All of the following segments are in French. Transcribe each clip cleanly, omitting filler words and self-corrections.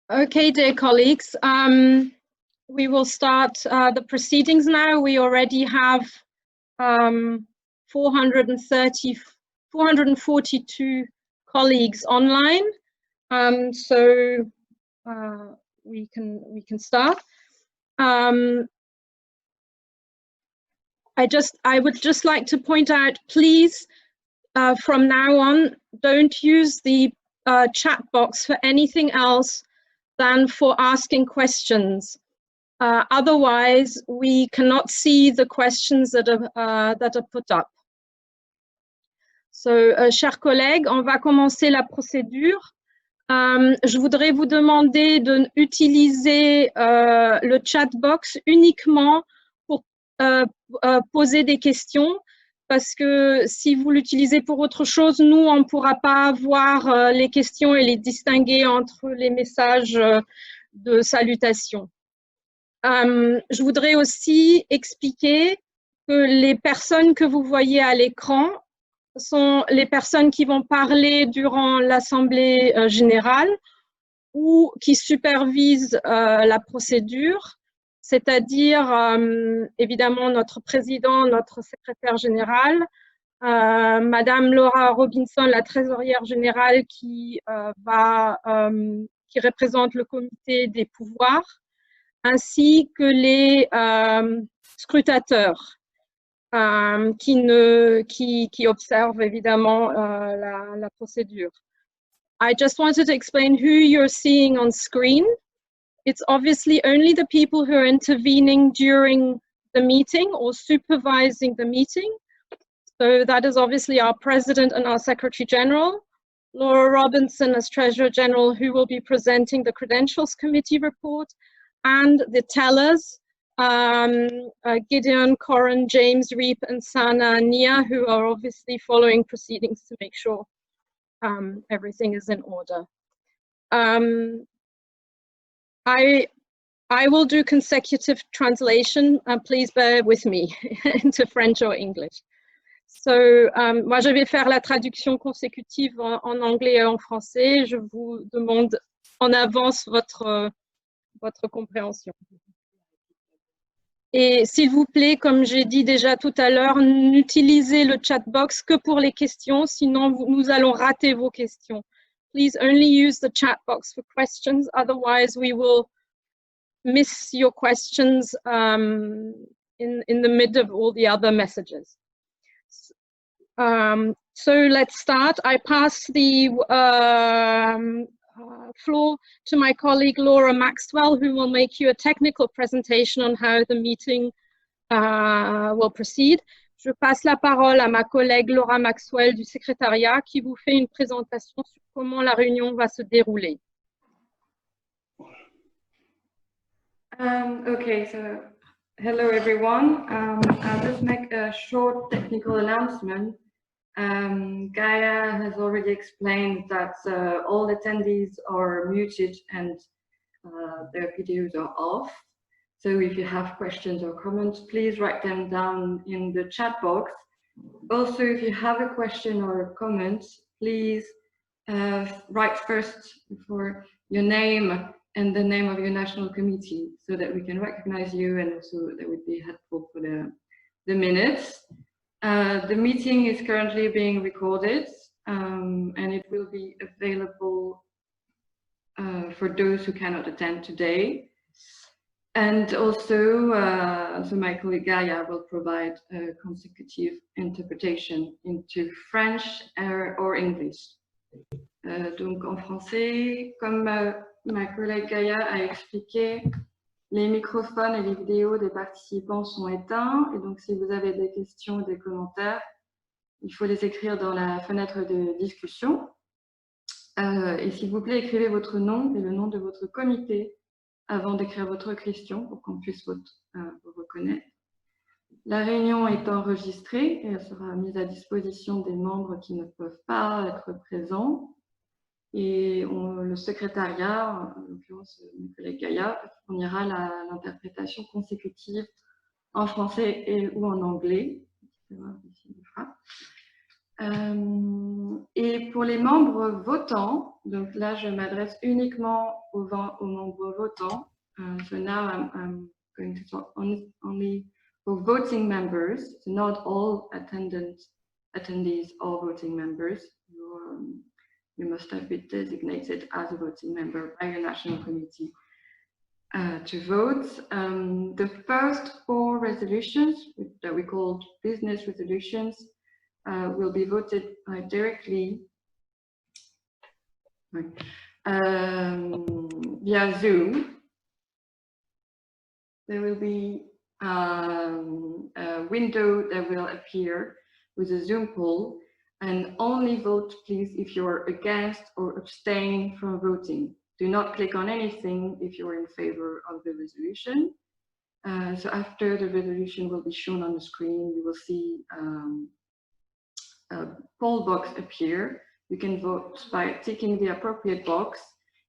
Okay, dear colleagues, we will start the proceedings now. We already have 442 colleagues online, so we can start. I would just like to point out, please, from now on, don't use the chat box for anything else than for asking questions. Otherwise, we cannot see the questions that are put up. So, chers collègues, on va commencer la procédure. Je voudrais vous demander d'utiliser le chat box uniquement pour poser des questions, parce que si vous l'utilisez pour autre chose, nous, on ne pourra pas voir les questions et les distinguer entre les messages de salutation. Je voudrais aussi expliquer que les personnes que vous voyez à l'écran sont les personnes qui vont parler durant l'Assemblée générale ou qui supervisent la procédure, c'est-à-dire évidemment notre président, notre secrétaire général, Madame Laura Robinson, la trésorière générale qui représente le comité des pouvoirs, ainsi que les scrutateurs qui observent évidemment la procédure. I just wanted to explain who you're seeing on screen. It's obviously only the people who are intervening during the meeting or supervising the meeting. So that is obviously our President and our Secretary General, Laura Robinson as Treasurer General, who will be presenting the Credentials Committee report, and the tellers, Gideon, Corin, James, Reep, and Sana Nia, who are obviously following proceedings to make sure everything is in order. I will do consecutive translation. Please bear with me into French or English. So, moi, je vais faire la traduction consécutive en anglais et en français. Je vous demande en avance votre compréhension. Et s'il vous plaît, comme j'ai dit déjà tout à l'heure, n'utilisez le chat box que pour les questions, sinon nous allons rater vos questions. Please only use the chat box for questions, otherwise we will miss your questions in the mid of all the other messages. So let's start. I pass the floor to my colleague Laura Maxwell, who will make you a technical presentation on how the meeting will proceed. Je passe la parole à ma collègue Laura Maxwell du secrétariat qui vous fait une présentation sur comment la réunion va se dérouler. Okay, so hello everyone. I'll just make a short technical announcement. Gaia has already explained that all attendees are muted and their videos are off. So if you have questions or comments, please write them down in the chat box. Also, if you have a question or a comment, please write first for your name and the name of your national committee so that we can recognize you, and also that would be helpful for the minutes. The meeting is currently being recorded and it will be available for those who cannot attend today. And also, so my colleague Gaia will provide a consecutive interpretation into French or English. Donc en français, comme ma collègue Gaia a expliqué, les microphones et les vidéos des participants sont éteints, et donc si vous avez des questions ou des commentaires, il faut les écrire dans la fenêtre de discussion. Et s'il vous plaît, écrivez votre nom et le nom de votre comité avant d'écrire votre question pour qu'on puisse vous reconnaître. La réunion est enregistrée et elle sera mise à disposition des membres qui ne peuvent pas être présents. Et le secrétariat, en l'occurrence mon collègue Gaïa, fournira l'interprétation consécutive en français ou en anglais. Et pour les membres votants, donc là, je m'adresse uniquement aux membres votants. So now I'm going to talk only for voting members, so not all attendees or voting members. You must have been designated as a voting member by your national committee to vote. The first 4 resolutions that we call business resolutions will be voted directly via Zoom. There will be a window that will appear with a Zoom poll, and only vote, please, if you're against or abstain from voting. Do not click on anything if you're in favor of the resolution. So after the resolution will be shown on the screen, you will see a poll box appear. You can vote by ticking the appropriate box,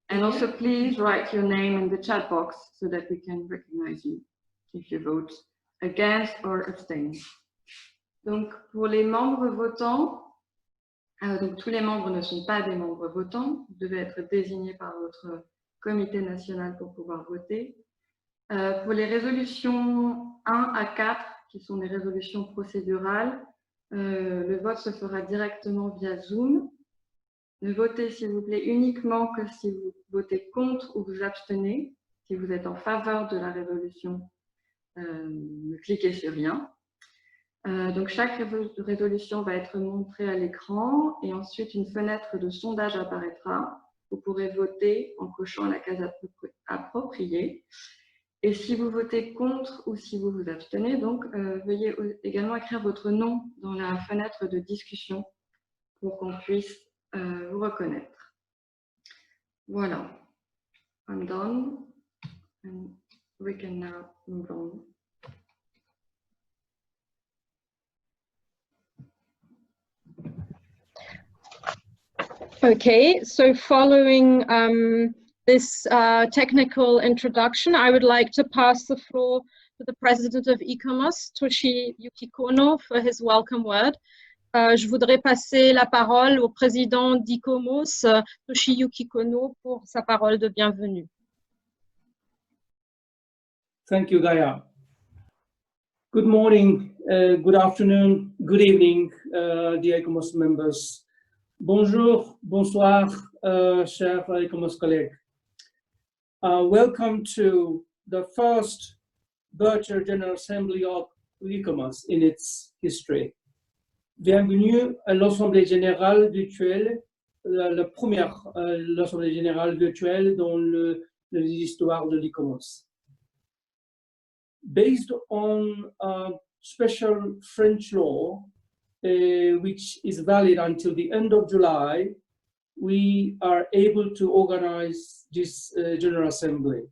and also please write your name in the chat box so that we can recognize you if you vote against or abstain. Donc pour les membres votants, donc tous les membres ne sont pas des membres votants, vous devez être désignés par votre comité national pour pouvoir voter. Pour les résolutions 1 à 4, qui sont des résolutions procédurales, le vote se fera directement via Zoom. Ne votez, s'il vous plaît, uniquement que si vous votez contre ou vous abstenez. Si vous êtes en faveur de la résolution, ne cliquez sur rien. Donc chaque résolution va être montrée à l'écran et ensuite une fenêtre de sondage apparaîtra. Vous pourrez voter en cochant la case appropriée. Et si vous votez contre ou si vous vous abstenez, donc veuillez également écrire votre nom dans la fenêtre de discussion pour qu'on puisse vous reconnaître. Voilà. I'm done. And we can now move on. Okay, so following this technical introduction, I would like to pass the floor to the president of ICOMOS, Toshiyuki Kono, for his welcome word. Je voudrais passer la parole au président d'ICOMOS, Toshiyuki Kono, pour sa parole de bienvenue. Thank you, Gaia. Good morning, good afternoon, good evening, dear ICOMOS members. Bonjour, bonsoir, chers ICOMOS collègues. Welcome to the first virtual General Assembly of ICOMOS in its history. Bienvenue à l'Assemblée générale virtuelle, la première l'Assemblée générale virtuelle dans l'histoire de l'ICOMOS. Based on a special French law, which is valid until the end of July, we are able to organize this General Assembly.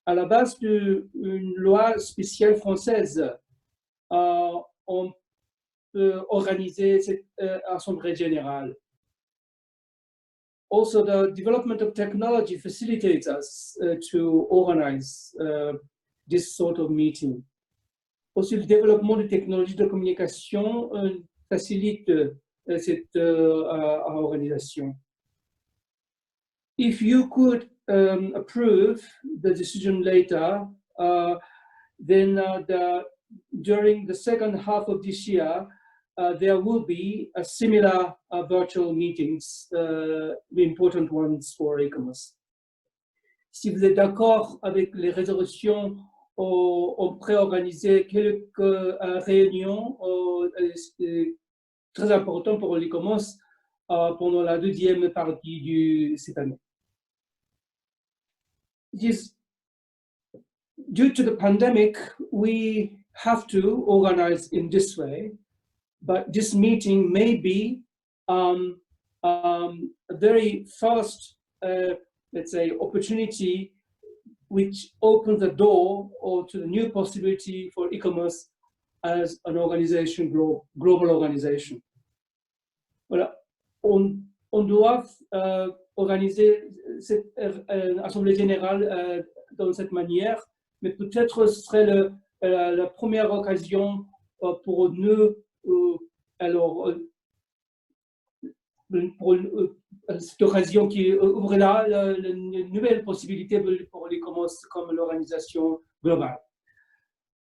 À la base d'une loi spéciale française, on peut organiser cette Assemblée générale. Also, the development of technology facilitates us to organize this sort of meeting. Aussi, le développement des technologies de communication facilite cette organisation. If you could approve the decision later, then during the second half of this year, there will be a similar virtual meetings, the important ones for ICOMOS. Si vous êtes d'accord avec les résolutions, on pré-organiser quelques réunions très importantes pour l'ICOMOS pendant la deuxième partie de cette année. Due to the pandemic, we have to organize in this way, but this meeting may be a very first, let's say, opportunity which opens the door or to the new possibility for ICOMOS as an organization, global organization. Voilà, on doit organiser cette assemblée générale dans cette manière, mais peut-être ce serait la première occasion pour nous, alors pour cette occasion qui ouvrira une nouvelle possibilité pour l'ICOMOS comme l'organisation globale.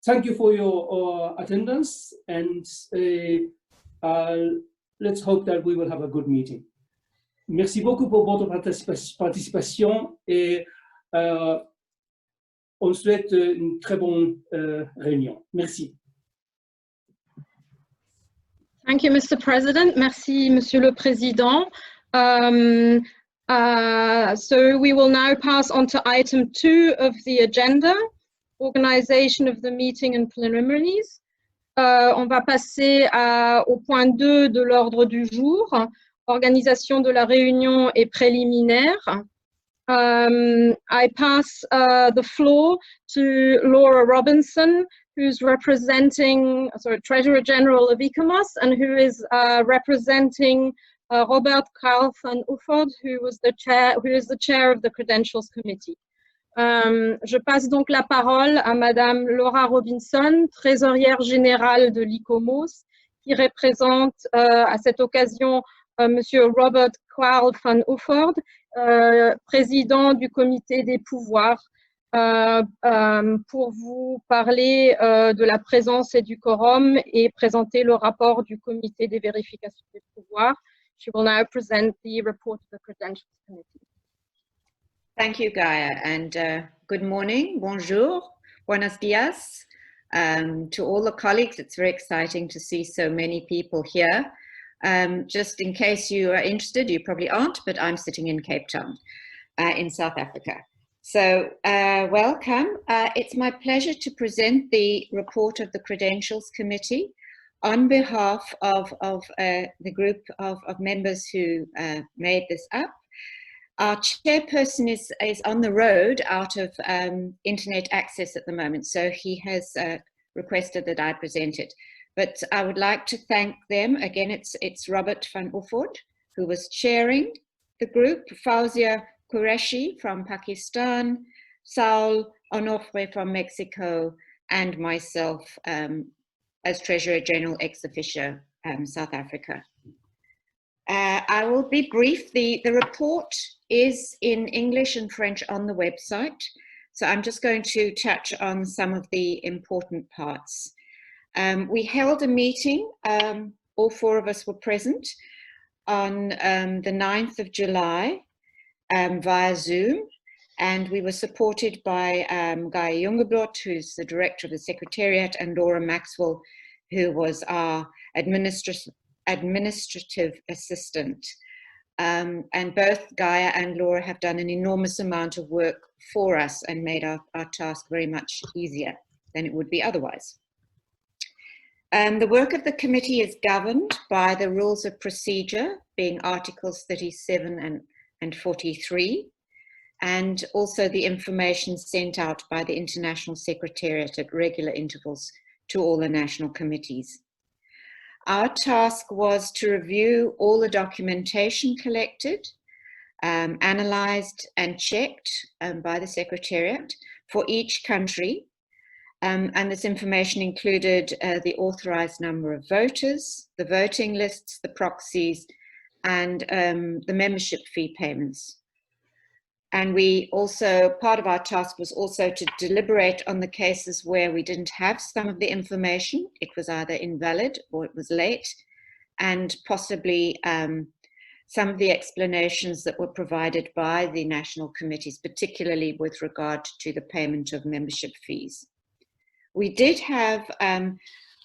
Thank you for your attendance, and let's hope that we will have a good meeting. Merci beaucoup pour votre participation et on souhaite une très bonne réunion. Merci. Thank you, Mr. President. Merci, Monsieur le Président. So we will now pass on to item 2 of the agenda, organization of the meeting and preliminaries. On va passer au point 2 de l'ordre du jour, organisation de la réunion et préliminaire. I pass the floor to Laura Robinson, who's representing, Treasurer General of ICOMOS, and who is representing Robert Karl van Ufford, who is the chair of the Credentials Committee. Je passe donc la parole à Madame Laura Robinson, trésorière générale de l'ICOMOS, qui représente à cette occasion Monsieur Robert Karl van Ufford, président du comité des pouvoirs, pour vous parler de la présence et du quorum et présenter le rapport du comité des vérifications des pouvoirs. She will now present the report of the Credentials Committee. Thank you, Gaia, and good morning, bonjour, buenos dias. To all the colleagues, it's very exciting to see so many people here. Just in case you are interested, you probably aren't, but I'm sitting in Cape Town in South Africa. So welcome. It's my pleasure to present the report of the Credentials Committee on behalf of the group of members who made this up. Our chairperson is on the road out of internet access at the moment, so he has requested that I present it. But I would like to thank them. Again, it's Robert van Ufford, who was chairing the group, Fauzia Qureshi from Pakistan, Saul Onofre from Mexico, and myself as Treasurer General ex officio, South Africa. I will be brief. The report is in English and French on the website, so I'm just going to touch on some of the important parts. We held a meeting, all 4 of us were present, on the 9th of July via Zoom, and we were supported by Gaia Jungeblot, who's the director of the Secretariat, and Laura Maxwell, who was our administrative assistant. And both Gaia and Laura have done an enormous amount of work for us and made our task very much easier than it would be otherwise. The work of the committee is governed by the rules of procedure, being Articles 37 and 43, and also the information sent out by the International Secretariat at regular intervals to all the national committees. Our task was to review all the documentation collected, analyzed and checked by the Secretariat for each country. And this information included the authorized number of voters, the voting lists, the proxies, and the membership fee payments. And we also, part of our task was also to deliberate on the cases where we didn't have some of the information. It was either invalid or it was late, and possibly some of the explanations that were provided by the national committees, particularly with regard to the payment of membership fees. We did have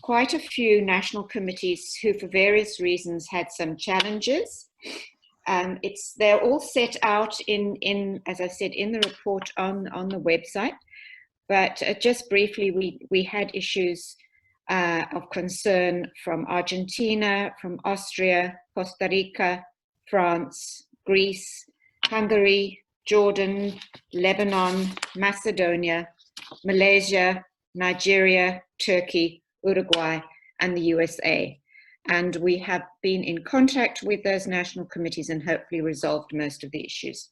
quite a few national committees who, for various reasons, had some challenges. They're all set out in, as I said, in the report on the website. But just briefly, we had issues of concern from Argentina, from Austria, Costa Rica, France, Greece, Hungary, Jordan, Lebanon, Macedonia, Malaysia, Nigeria, Turkey, Uruguay, and the USA. And we have been in contact with those national committees and hopefully resolved most of the issues.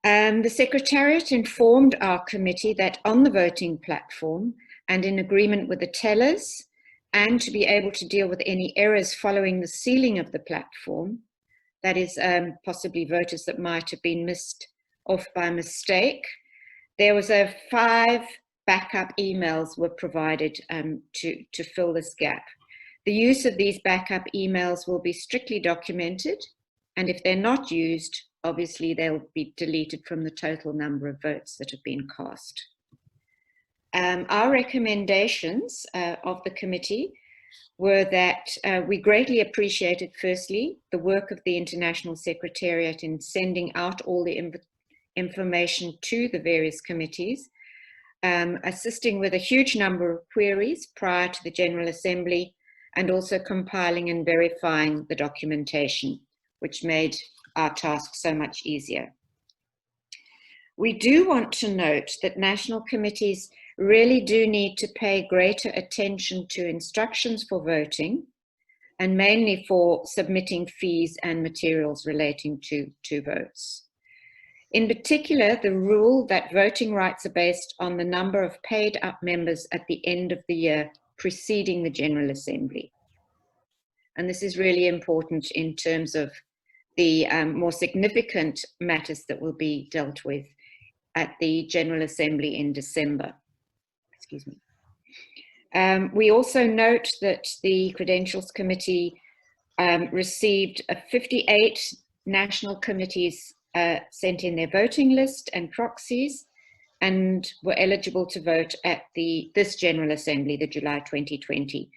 The Secretariat informed our committee that on the voting platform and in agreement with the tellers, and to be able to deal with any errors following the sealing of the platform, that is possibly voters that might have been missed off by mistake. There was 5 backup emails were provided to fill this gap. The use of these backup emails will be strictly documented, and if they're not used, obviously they'll be deleted from the total number of votes that have been cast. Our recommendations of the committee were that we greatly appreciated, firstly, the work of the International Secretariat in sending out all the information to the various committees, assisting with a huge number of queries prior to the General Assembly, and also compiling and verifying the documentation, which made our task so much easier. We do want to note that national committees really do need to pay greater attention to instructions for voting, and mainly for submitting fees and materials relating to votes. In particular, the rule that voting rights are based on the number of paid up members at the end of the year preceding the General Assembly. And this is really important in terms of the more significant matters that will be dealt with at the General Assembly in December. Excuse me. We also note that the Credentials Committee received 58 national committees sent in their voting list and proxies, and were eligible to vote at this General Assembly, the July 2020,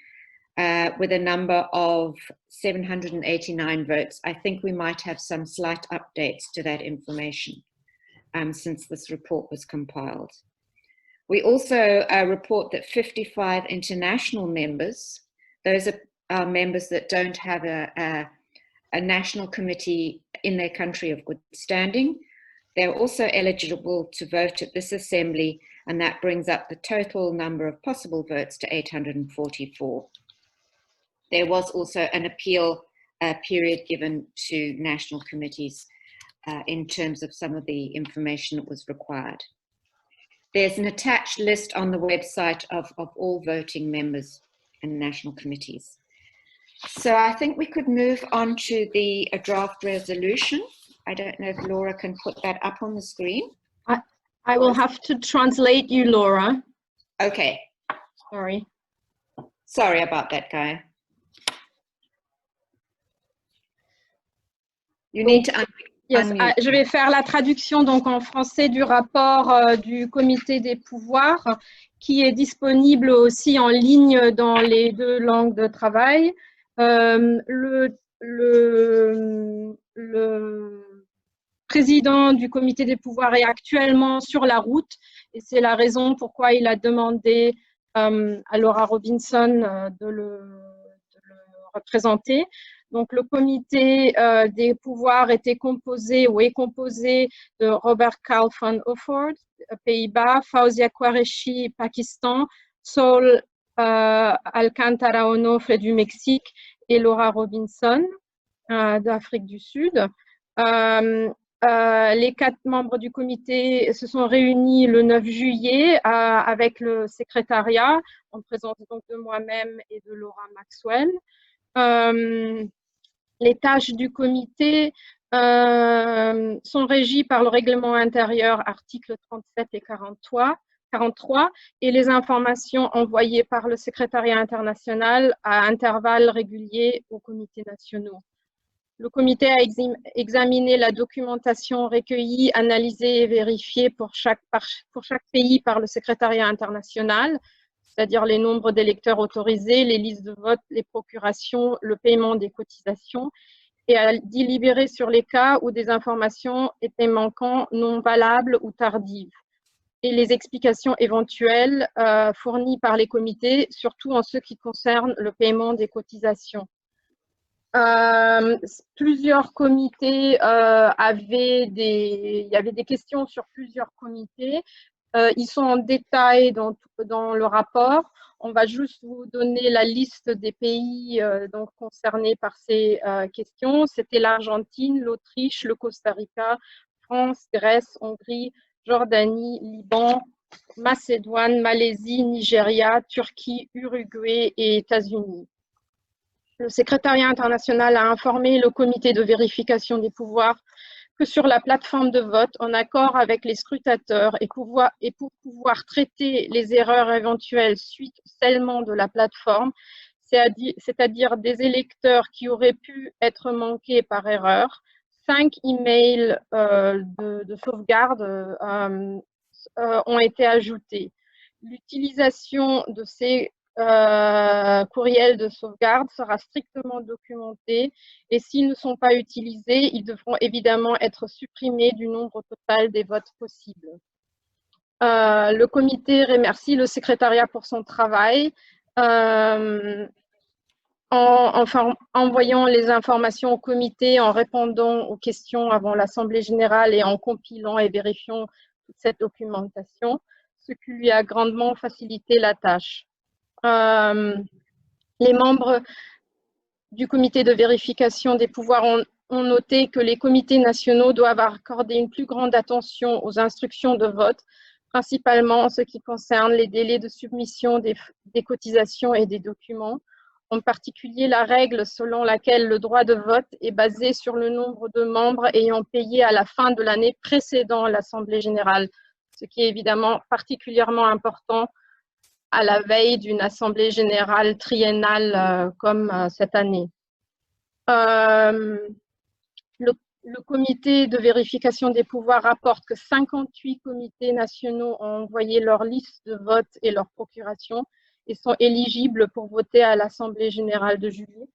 with a number of 789 votes. I think we might have some slight updates to that information since this report was compiled. We also report that 55 international members, those are members that don't have a national committee in their country of good standing, they're also eligible to vote at this assembly, and that brings up the total number of possible votes to 844. There was also an appeal period given to national committees in terms of some of the information that was required. There's an attached list on the website of all voting members and national committees. So I think we could move on to the draft resolution. I don't know if Laura can put that up on the screen. I will have to translate you, Laura. Okay. Sorry. Sorry about that, Gaia. You need to Yes, je vais faire la traduction donc en français du rapport du comité des pouvoirs qui est disponible aussi en ligne dans les 2 langues de travail. Le président du comité des pouvoirs est actuellement sur la route et c'est la raison pourquoi il a demandé à Laura Robinson de le représenter. Donc, le comité des pouvoirs était composé ou est composé de Robert Karl van Offord, Pays-Bas, Fauzia Qureshi, Pakistan, Saul Alcantara Onofre du Mexique et Laura Robinson d'Afrique du Sud. Les 4 membres du comité se sont réunis le 9 juillet avec le secrétariat, en présence donc de moi-même et de Laura Maxwell. Les tâches du comité sont régies par le règlement intérieur, articles 37 et 43, et les informations envoyées par le secrétariat international à intervalles réguliers aux comités nationaux. Le comité a examiné la documentation recueillie, analysée et vérifiée pour chaque pays par le secrétariat international, c'est-à-dire les nombres d'électeurs autorisés, les listes de vote, les procurations, le paiement des cotisations, et à délibérer sur les cas où des informations étaient manquantes, non valables ou tardives, et les explications éventuelles fournies par les comités, surtout en ce qui concerne le paiement des cotisations. Plusieurs comités il y avait des questions sur plusieurs comités. Ils sont en détail dans le rapport. On va juste vous donner la liste des pays donc concernés par ces questions. C'était l'Argentine, l'Autriche, le Costa Rica, France, Grèce, Hongrie, Jordanie, Liban, Macédoine, Malaisie, Nigeria, Turquie, Uruguay et États-Unis. Le secrétariat international a informé le comité de vérification des pouvoirs que sur la plateforme de vote, en accord avec les scrutateurs et pour pouvoir traiter les erreurs éventuelles suite au scellement de la plateforme, c'est-à-dire des électeurs qui auraient pu être manqués par erreur, 5 emails de sauvegarde ont été ajoutés. L'utilisation de ces courriels de sauvegarde sera strictement documentée et s'ils ne sont pas utilisés, ils devront évidemment être supprimés du nombre total des votes possibles. Le comité remercie le secrétariat pour son travail en envoyant les informations au comité, en répondant aux questions avant l'Assemblée générale et en compilant et vérifiant toute cette documentation, ce qui lui a grandement facilité la tâche. Les membres du comité de vérification des pouvoirs ont noté que les comités nationaux doivent accorder une plus grande attention aux instructions de vote, principalement en ce qui concerne les délais de submission des cotisations et des documents, en particulier la règle selon laquelle le droit de vote est basé sur le nombre de membres ayant payé à la fin de l'année précédant l'Assemblée générale, ce qui est évidemment particulièrement important à la veille d'une assemblée générale triennale comme cette année. Le comité de vérification des pouvoirs rapporte que 58 comités nationaux ont envoyé leur liste de vote et leur procuration et sont éligibles pour voter à l'assemblée générale de juillet.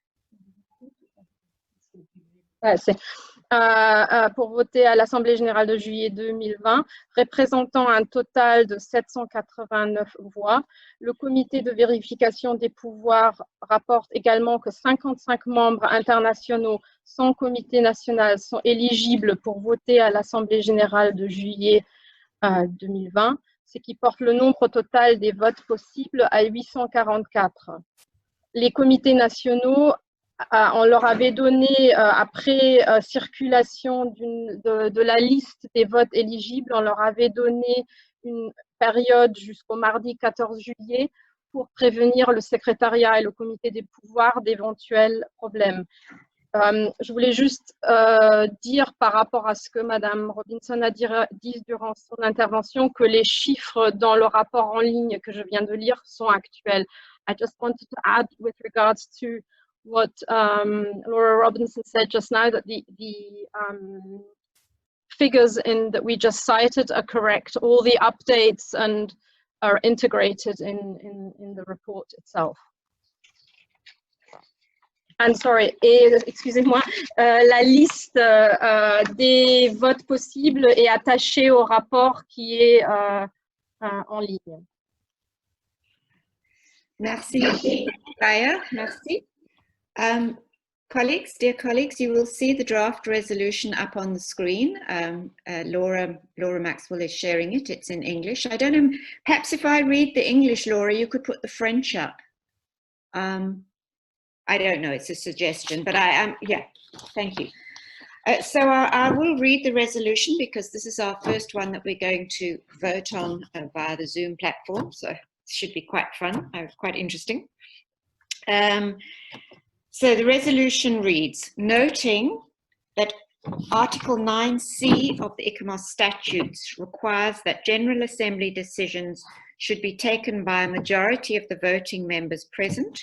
Pour voter à l'Assemblée générale de juillet 2020, représentant un total de 789 voix. Le comité de vérification des pouvoirs rapporte également que 55 membres internationaux sans comité national sont éligibles pour voter à l'Assemblée générale de juillet 2020, ce qui porte le nombre total des votes possibles à 844. Les comités nationaux, on leur avait donné, après circulation de la liste des votes éligibles, on leur avait donné une période jusqu'au mardi 14 juillet pour prévenir le secrétariat et le comité des pouvoirs d'éventuels problèmes. Je voulais juste dire par rapport à ce que Madame Robinson a dit durant son intervention que les chiffres dans le rapport en ligne que je viens de lire sont actuels. I just wanted to add with regards to what Laura Robinson said just now, that the figures that we just cited are correct. All the updates and are integrated in the report itself. And sorry, excusez-moi, la liste des votes possibles est attachée au rapport qui est en ligne. Merci, Gaia. Merci. Colleagues, dear colleagues, you will see the draft resolution up on the screen. Laura Maxwell is sharing it. It's in English. I don't know, perhaps if I read the English, Laura, you could put the French up. I don't know, it's a suggestion, but I am, yeah, thank you. So I will read the resolution because this is our first one that we're going to vote on via the Zoom platform. So it should be quite fun, quite interesting. So the resolution reads, noting that Article 9C of the ICOMOS statutes requires that General Assembly decisions should be taken by a majority of the voting members present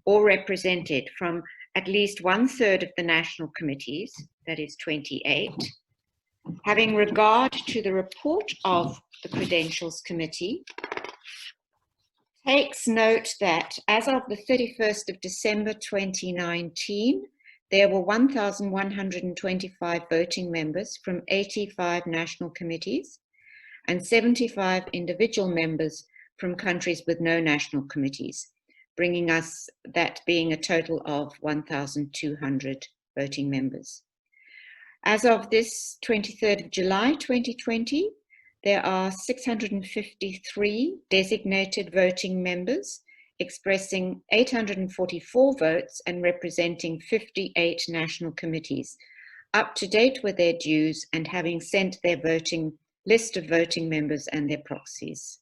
or represented from at least 1/3 of the national committees, that is 28, having regard to the report of the Credentials Committee, takes note that as of the 31st of December 2019, there were 1,125 voting members from 85 national committees and 75 individual members from countries with no national committees, bringing us that being a total of 1,200 voting members. As of this 23rd of July 2020, there are 653 designated voting members expressing 844 votes and representing 58 national committees, up to date with their dues and having sent their voting list of voting members and their proxies.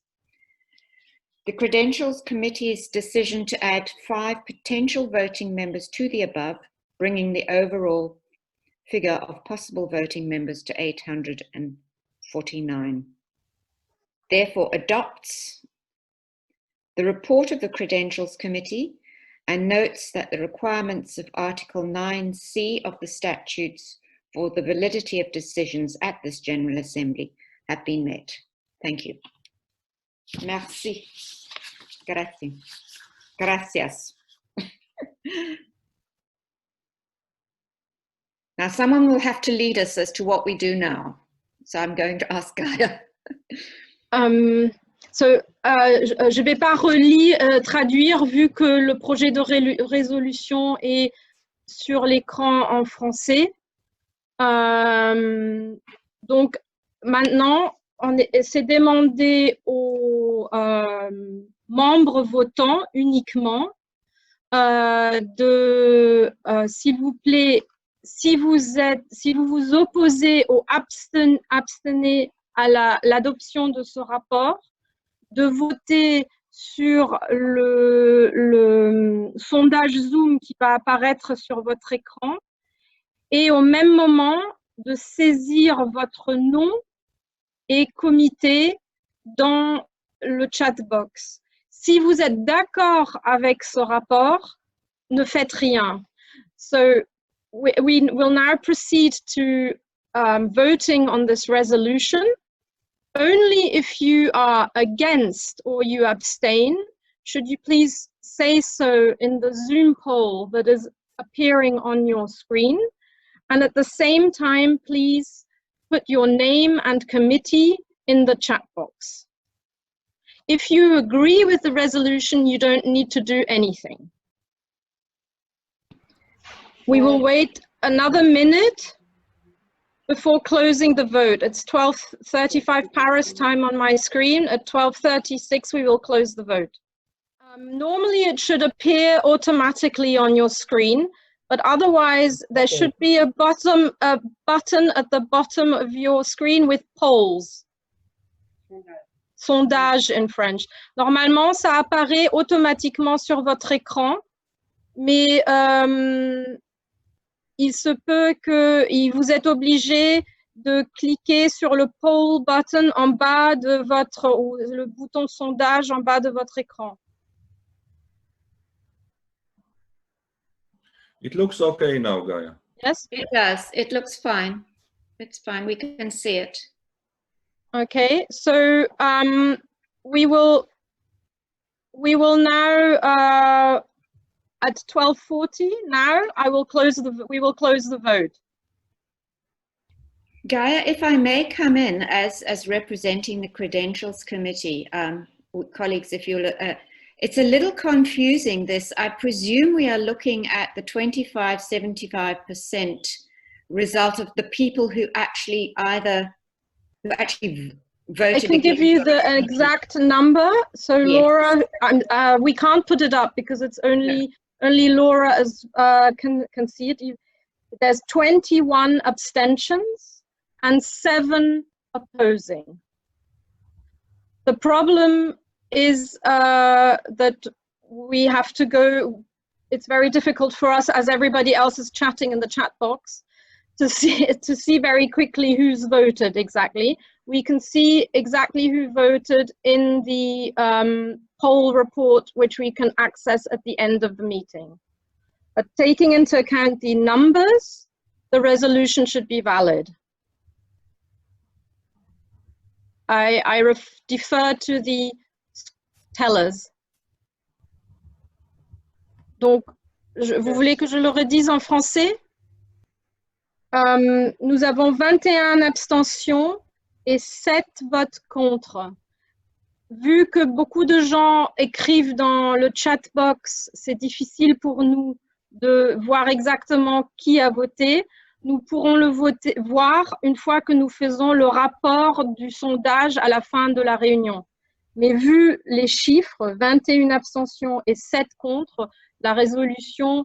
The Credentials Committee's decision to add 5 potential voting members to the above, bringing the overall figure of possible voting members to 849. Therefore adopts the report of the Credentials Committee and notes that the requirements of Article 9C of the statutes for the validity of decisions at this General Assembly have been met. Thank you. Merci. Grazie. Gracias. Now, someone will have to lead us as to what we do now. So I'm going to ask Gaia. Je vais pas traduire vu que le projet de résolution est sur l'écran en français. Donc, maintenant, c'est demandé aux membres votants uniquement s'il vous plaît, si vous vous opposez ou abstenez à l'adoption de ce rapport, de voter sur le sondage Zoom qui va apparaître sur votre écran et au même moment de saisir votre nom et comité dans le chat box. Si vous êtes d'accord avec ce rapport, ne faites rien. So we will now proceed to voting on this resolution. Only if you are against or you abstain, should you please say so in the Zoom poll that is appearing on your screen. And at the same time, please put your name and committee in the chat box. If you agree with the resolution, you don't need to do anything. We will wait another minute before closing the vote. It's 12:35 Paris time on my screen. At 12:36, we will close the vote. Normally, it should appear automatically on your screen, but otherwise, there should be a button at the bottom of your screen with polls. Sondage in French. Normalement, ça apparaît automatiquement sur votre écran, mais il se peut que vous êtes obligé de cliquer sur le poll button en bas de ou le bouton sondage en bas de votre écran. It looks okay now, Gaia. Yes? It does. It looks fine. It's fine. We can see it. Okay. So we will now at 12:40 now, we will close the vote. Gaia, if I may come in as representing the Credentials Committee, colleagues, if you'll, it's a little confusing this. I presume we are looking at the 25-75% result of the people who actually voted. I can give you the exact number. So yes. Laura, we can't put it up because it's only Laura can see it. There's 21 abstentions and 7 opposing. The problem is that we have to go, it's very difficult for us as everybody else is chatting in the chat box to see very quickly who's voted exactly. We can see exactly who voted in the poll report, which we can access at the end of the meeting. But taking into account the numbers, the resolution should be valid. I defer to the tellers. Donc, vous voulez que je le redise en français? Nous avons 21 abstentions et 7 votes contre. Vu que beaucoup de gens écrivent dans le chat box, c'est difficile pour nous de voir exactement qui a voté. Nous pourrons le voir une fois que nous faisons le rapport du sondage à la fin de la réunion. Mais vu les chiffres, 21 abstentions et 7 contre, la résolution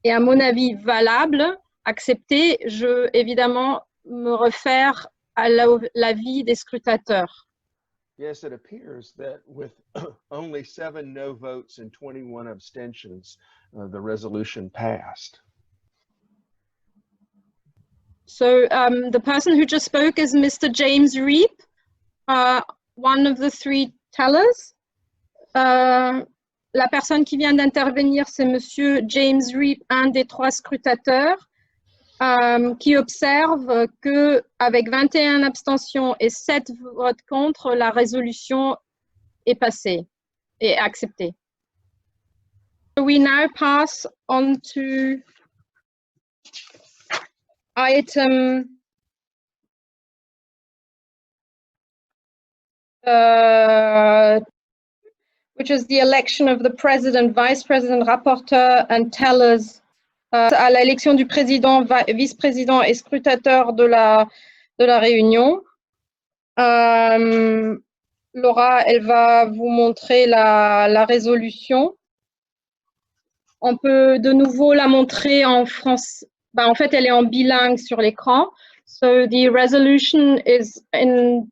est à mon avis valable, acceptée. Je, évidemment, me réfère à l'avis des scrutateurs. Yes, it appears that with only 7 no votes and 21 abstentions, the resolution passed. So the person who just spoke is Mr. James Reap, one of the 3 tellers. La personne qui vient d'intervenir, c'est Monsieur James Reap, un des 3 scrutateurs, qui observe qu'avec 21 abstentions et 7 votes contre, la résolution est passée et acceptée. So we now pass on to item which is the election of the president, vice president, rapporteur and tellers à l'élection du président, vice-président et scrutateur de la réunion. Laura, elle va vous montrer la résolution. On peut de nouveau la montrer en français. En fait, elle est en bilingue sur l'écran. So the resolution is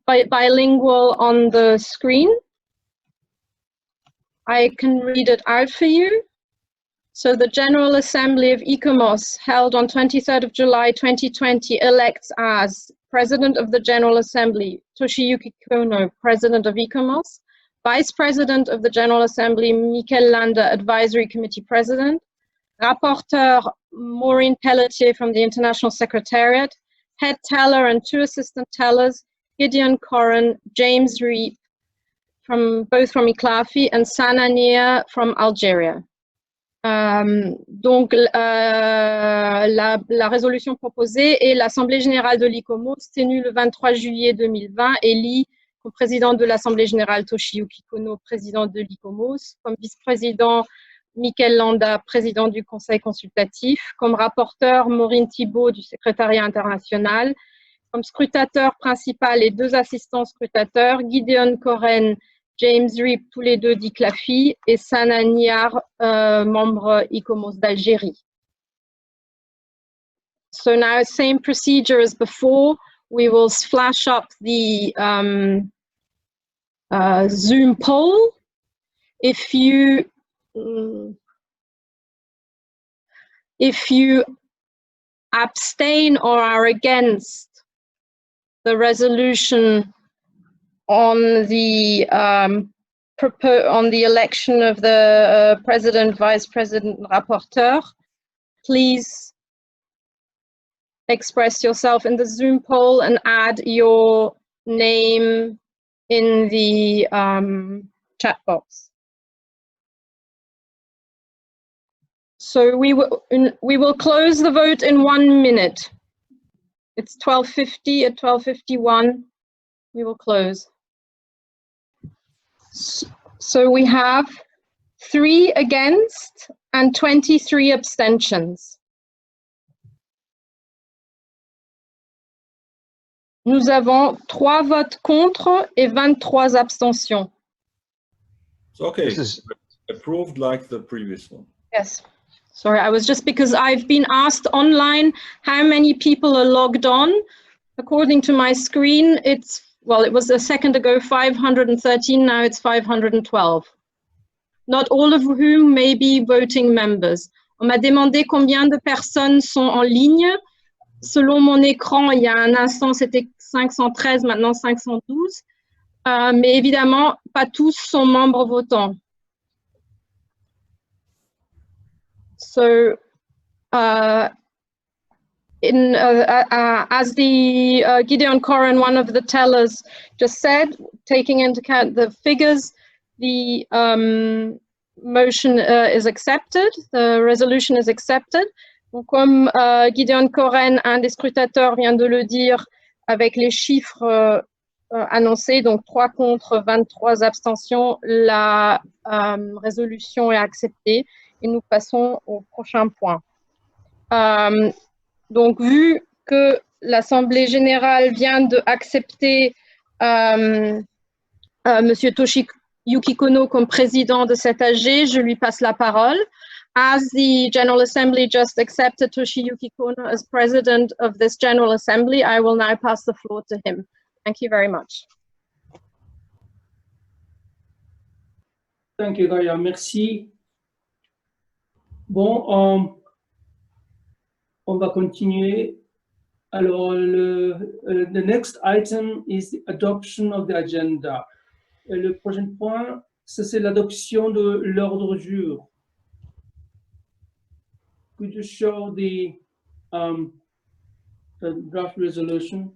bilingual on the screen. I can read it out for you. So the General Assembly of ICOMOS, held on 23rd of July 2020, elects as President of the General Assembly, Toshiyuki Kono, President of ICOMOS, Vice President of the General Assembly, Mikel Landa, Advisory Committee President, Rapporteur, Maureen Pelletier from the International Secretariat, Head Teller and 2 Assistant Tellers, Gideon Corran, James Reap, both from ICLAFI, and Sanania from Algeria. Donc, la résolution proposée est l'Assemblée générale de l'ICOMOS, tenue le 23 juillet 2020, élit comme président de l'Assemblée générale Toshiyuki Kono, président de l'ICOMOS, comme vice-président Mikel Landa, président du Conseil consultatif, comme rapporteur Maureen Thibault du secrétariat international, comme scrutateur principal et 2 assistants scrutateurs, Gideon Corran, James Reap, tous les 2 d'ICLAFI, et Sana Niar, membre ICOMOS d'Algérie. So now, same procedure as before. We will flash up the Zoom poll. If you abstain or are against the resolution on the election of the president, vice president, and rapporteur, please express yourself in the Zoom poll and add your name in the chat box. So we will close the vote in 1 minute. It's 12:50. At 12:51, we will close. So we have 3 against and 23 abstentions. Nous avons 3 votes contre et 23 abstentions. It's okay. This is approved like the previous one. Yes. Sorry, I was just because I've been asked online how many people are logged on. According to my screen, well, it was a second ago 513, now it's 512. Not all of whom may be voting members. On m'a demandé combien de personnes sont en ligne. Selon mon écran, il y a un instant, c'était 513, maintenant 512. Mais évidemment, pas tous sont membres votants. So, as the Gideon Corran, one of the tellers, just said, taking into account the figures, the motion is accepted, the resolution is accepted. Donc, comme Gideon Corran, un des scrutateurs, vient de le dire, avec les chiffres annoncés, donc 3 contre, 23 abstentions, la résolution est acceptée. Et nous passons au prochain point. Donc, vu que l'Assemblée générale vient d'accepter M. Toshiyuki Kono comme président de cet AG, je lui passe la parole. as the General Assembly just accepted Toshiyuki Kono as president of this General Assembly, I will now pass the floor to him. Thank you very much. Thank you, Gaia. Merci. Bon, on va continuer. Alors, the next item is the adoption of the agenda. Le prochain point, c'est l'adoption de l'ordre du jour. Could you show the draft resolution?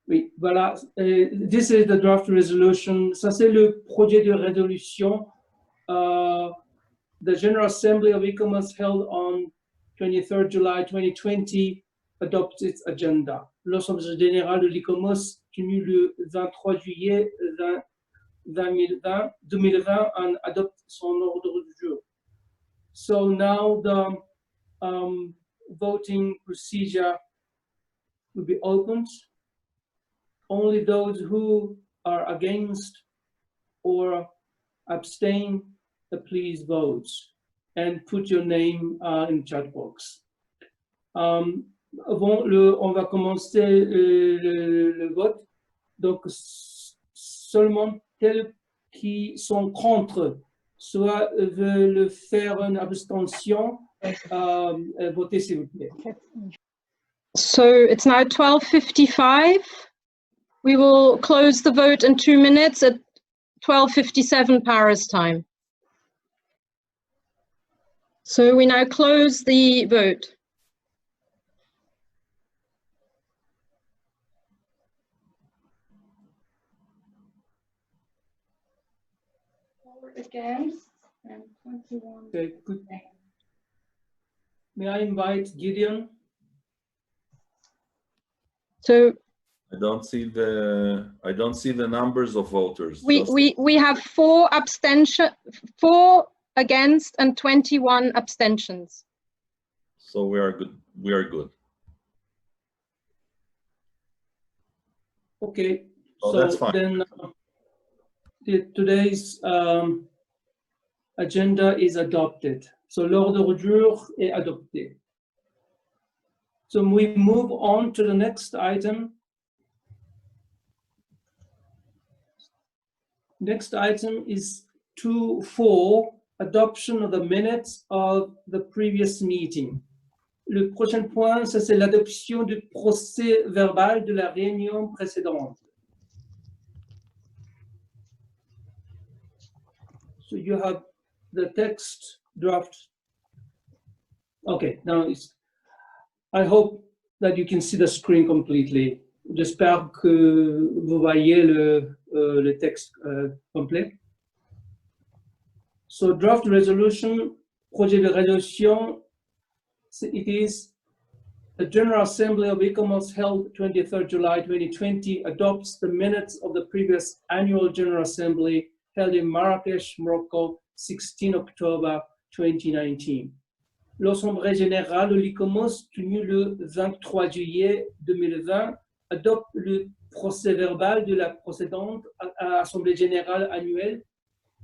Oui, voilà. This is the draft resolution. Ça, c'est le projet de résolution. The General Assembly of ICOMOS held on 23rd July 2020 adopts its agenda. L'Assemblée générale de l'ICOMOS, tenue le 23 juillet 2020, adopte son ordre du jour. So now the voting procedure will be opened. Only those who are against or abstain, please vote and put your name in the chat box. On va commencer le vote. Donc, seulement tels qui sont contre, soit veulent faire une abstention, votez s'il vous plaît. So it's now 12:55. We will close the vote in 2 minutes at 12:57 Paris time. So we now close the vote. Against and 21. Okay, good. May I invite Gideon? So I don't see the numbers of voters. we have 4 against and 21 abstentions. So we are good. We are good. Okay. Oh, So that's fine. then today's agenda is adopted. So l'ordre du jour est adopté. So we move on to the next item. Next item is 2.4, adoption of the minutes of the previous meeting. Le prochain point, ça c'est l'adoption du procès verbal de la réunion précédente. So you have the text draft. Okay, now I hope that you can see the screen completely. J'espère que vous voyez le texte complet. So draft resolution, projet de résolution, it is the General Assembly of ICOMOS held 23rd July 2020 adopts the minutes of the previous annual General Assembly held in Marrakech, Morocco, 16 October 2019. L'Assemblée générale de l'ICOMOS, tenue le 23 juillet 2020, adopte le procès verbal de la précédente Assemblée générale annuelle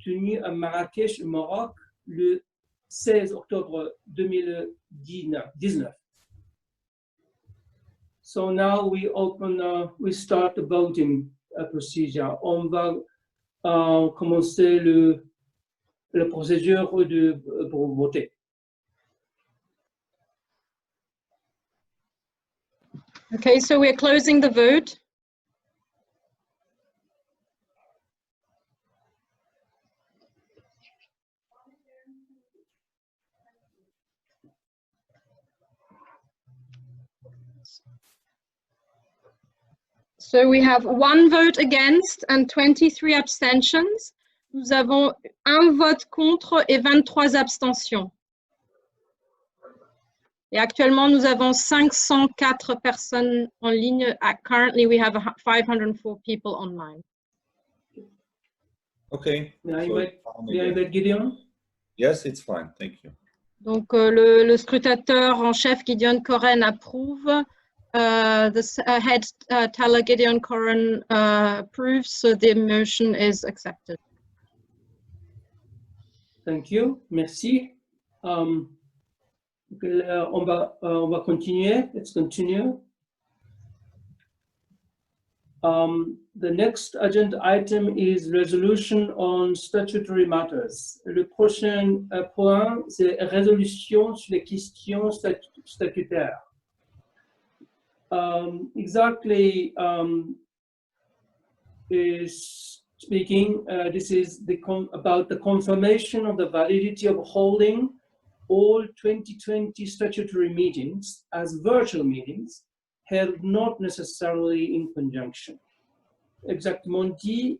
tenue à Marrakech, Maroc, le 16 octobre 2019. So now we start the voting procedure. On va commencer la procédure pour voter. Okay, so we're closing the vote. So we have 1 vote against and 23 abstentions. Nous avons 1 vote contre et 23 abstentions. Et actuellement, nous avons 504 personnes en ligne. Currently, we have 504 people online. Okay. May I invite Gideon? Yes, it's fine. Thank you. Donc, le scrutateur en chef, Gideon Koren, approuve. The head teller, Gideon Koren, approves. So the motion is accepted. Thank you. Merci. on va continuer. Let's continue. The next agenda item is resolution on statutory matters. Le prochain point, c'est résolution sur les questions statutaires. Exactly speaking, this is about the confirmation of the validity of holding all 2020 statutory meetings as virtual meetings held not necessarily in conjunction. Exactement dit,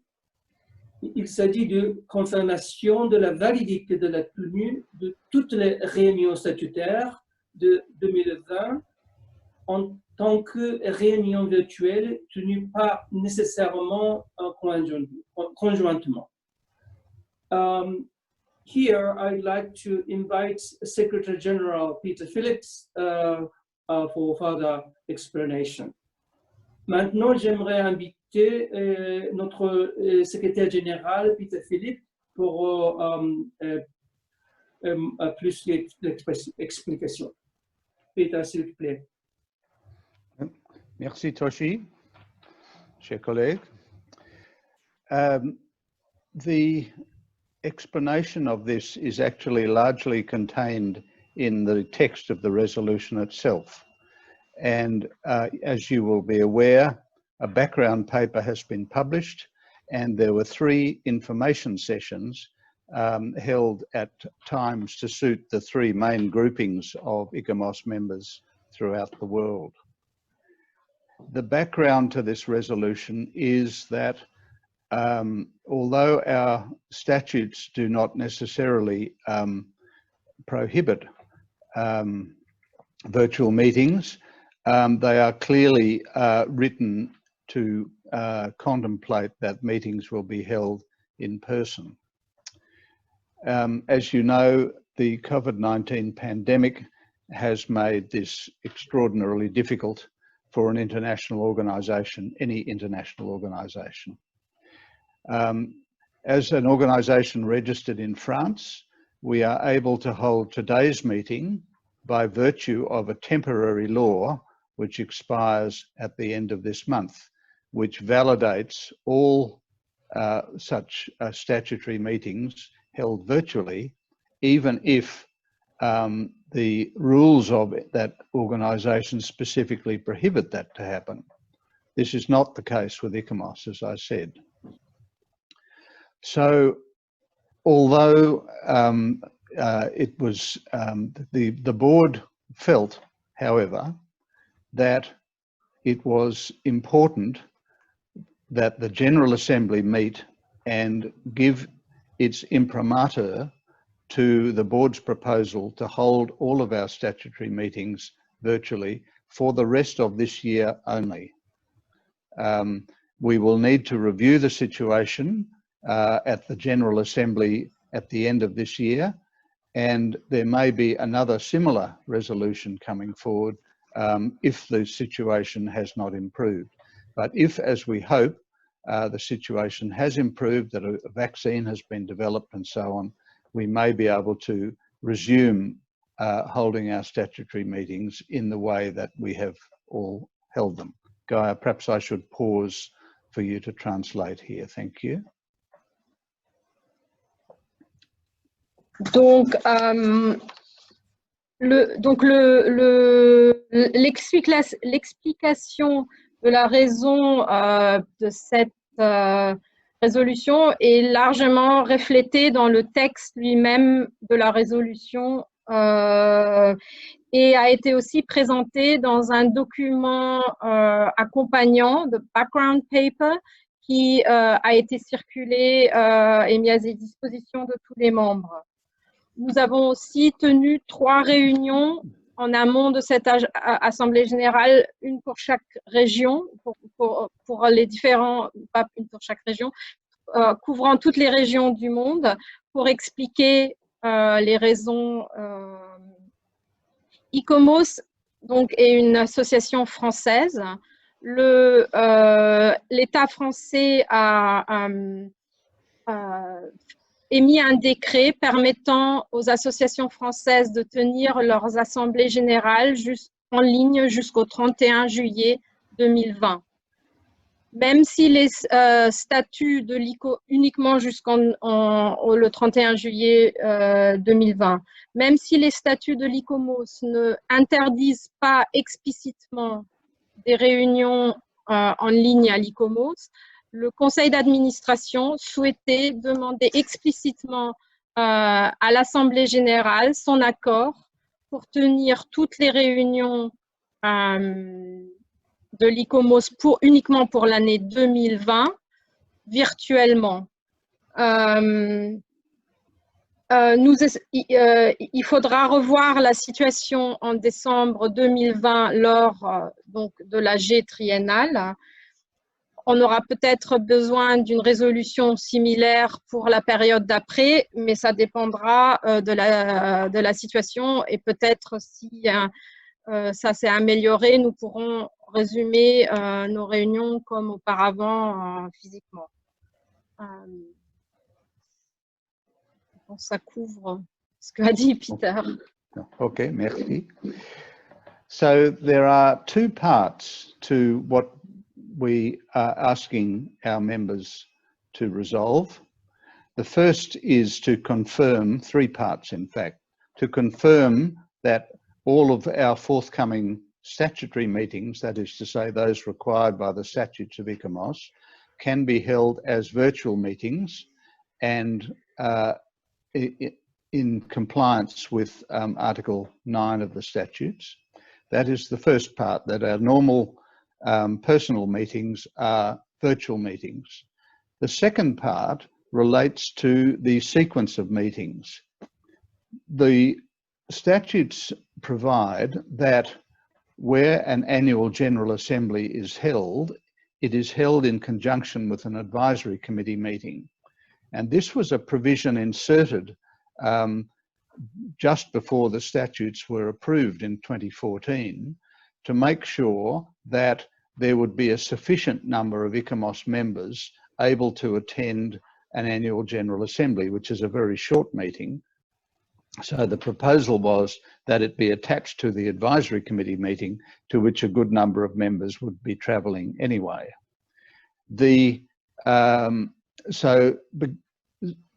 il s'agit de confirmation de la validité de la tenue de toutes les réunions statutaires de 2020 en tant que réunions virtuelles tenues pas nécessairement conjointement. Here, I'd like to invite Secretary General Peter Phillips for further explanation. Maintenant, j'aimerais inviter notre secrétaire général, Peter Phillips, pour plus d'explications. Peter, s'il vous plaît. Merci, Toshi. Chers collègues. The explanation of this is actually largely contained in the text of the resolution itself. And as you will be aware, a background paper has been published, and there were 3 information sessions held at times to suit the 3 main groupings of ICOMOS members throughout the world. The background to this resolution is that although our statutes do not necessarily prohibit virtual meetings, they are clearly written to contemplate that meetings will be held in person. As you know, the COVID-19 pandemic has made this extraordinarily difficult for an international organisation, any international organisation. As an organisation registered in France, we are able to hold today's meeting by virtue of a temporary law which expires at the end of this month, which validates all such statutory meetings held virtually, even if the rules of that organisation specifically prohibit that to happen. This is not the case with ICOMOS, as I said. So, although it was, the board felt, however, that it was important that the General Assembly meet and give its imprimatur to the board's proposal to hold all of our statutory meetings virtually for the rest of this year only. We will need to review the situation at the General Assembly at the end of this year, and there may be another similar resolution coming forward if the situation has not improved. But if, as we hope, the situation has improved, that a vaccine has been developed and so on, we may be able to resume holding our statutory meetings in the way that we have all held them. Gaia, perhaps I should pause for you to translate here. Thank you. Donc, l'explication de la raison de cette résolution est largement reflétée dans le texte lui-même de la résolution et a été aussi présentée dans un document accompagnant, de background paper, qui a été circulé et mis à disposition de tous les membres. Nous avons aussi tenu 3 réunions en amont de cette Assemblée générale, une pour chaque région, pour les différents, pas une pour chaque région, couvrant toutes les régions du monde, pour expliquer les raisons. ICOMOS donc, est une association française. L'État français a émis un décret permettant aux associations françaises de tenir leurs assemblées générales en ligne jusqu'au 31 juillet 2020. Même si les statuts de l'ICO uniquement le 31 juillet 2020, même si les statuts de l'ICOMOS ne interdisent pas explicitement des réunions en ligne à l'ICOMOS, le conseil d'administration souhaitait demander explicitement à l'Assemblée générale son accord pour tenir toutes les réunions de l'ICOMOS uniquement pour l'année 2020 virtuellement. Il faudra revoir la situation en décembre 2020 lors donc, de l'AG triennale. On aura peut-être besoin d'une résolution similaire pour la période d'après, mais ça dépendra de la situation et peut-être si ça s'est amélioré, nous pourrons résumer nos réunions comme auparavant physiquement. Ça couvre ce qu'a dit Peter. Okay, merci. So there are two parts to what we are asking our members to resolve. The first is to confirm, three parts in fact, to confirm that all of our forthcoming statutory meetings, that is to say those required by the statutes of ICOMOS, can be held as virtual meetings and in compliance with Article 9 of the statutes. That is the first part, that our normal personal meetings are virtual meetings. The second part relates to the sequence of meetings. The statutes provide that where an annual General Assembly is held, it is held in conjunction with an advisory committee meeting. And this was a provision inserted just before the statutes were approved in 2014 to make sure that there would be a sufficient number of ICOMOS members able to attend an annual General Assembly, which is a very short meeting. So the proposal was that it be attached to the advisory committee meeting, to which a good number of members would be travelling anyway.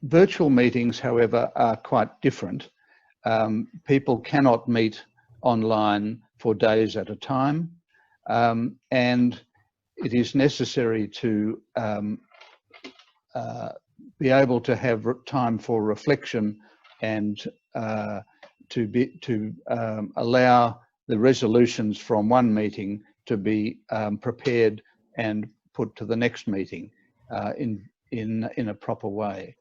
Virtual meetings, however, are quite different. People cannot meet online for days at a time, and it is necessary to be able to have time for reflection and to allow the resolutions from one meeting to be prepared and put to the next meeting in a proper way.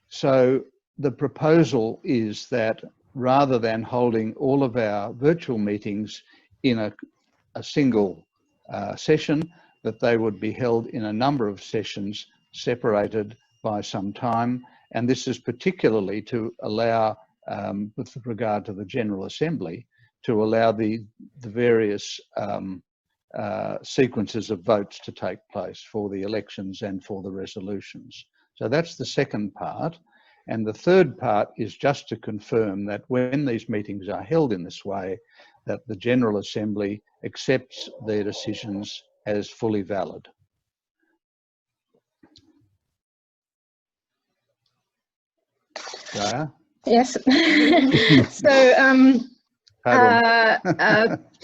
So the proposal is that rather than holding all of our virtual meetings in a single session, that they would be held in a number of sessions separated by some time. And this is particularly to allow, with regard to the General Assembly, to allow the various sequences of votes to take place for the elections and for the resolutions. So that's the second part. And the third part is just to confirm that when these meetings are held in this way, that the General Assembly accepts their decisions as fully valid. Gaia? Yes. So,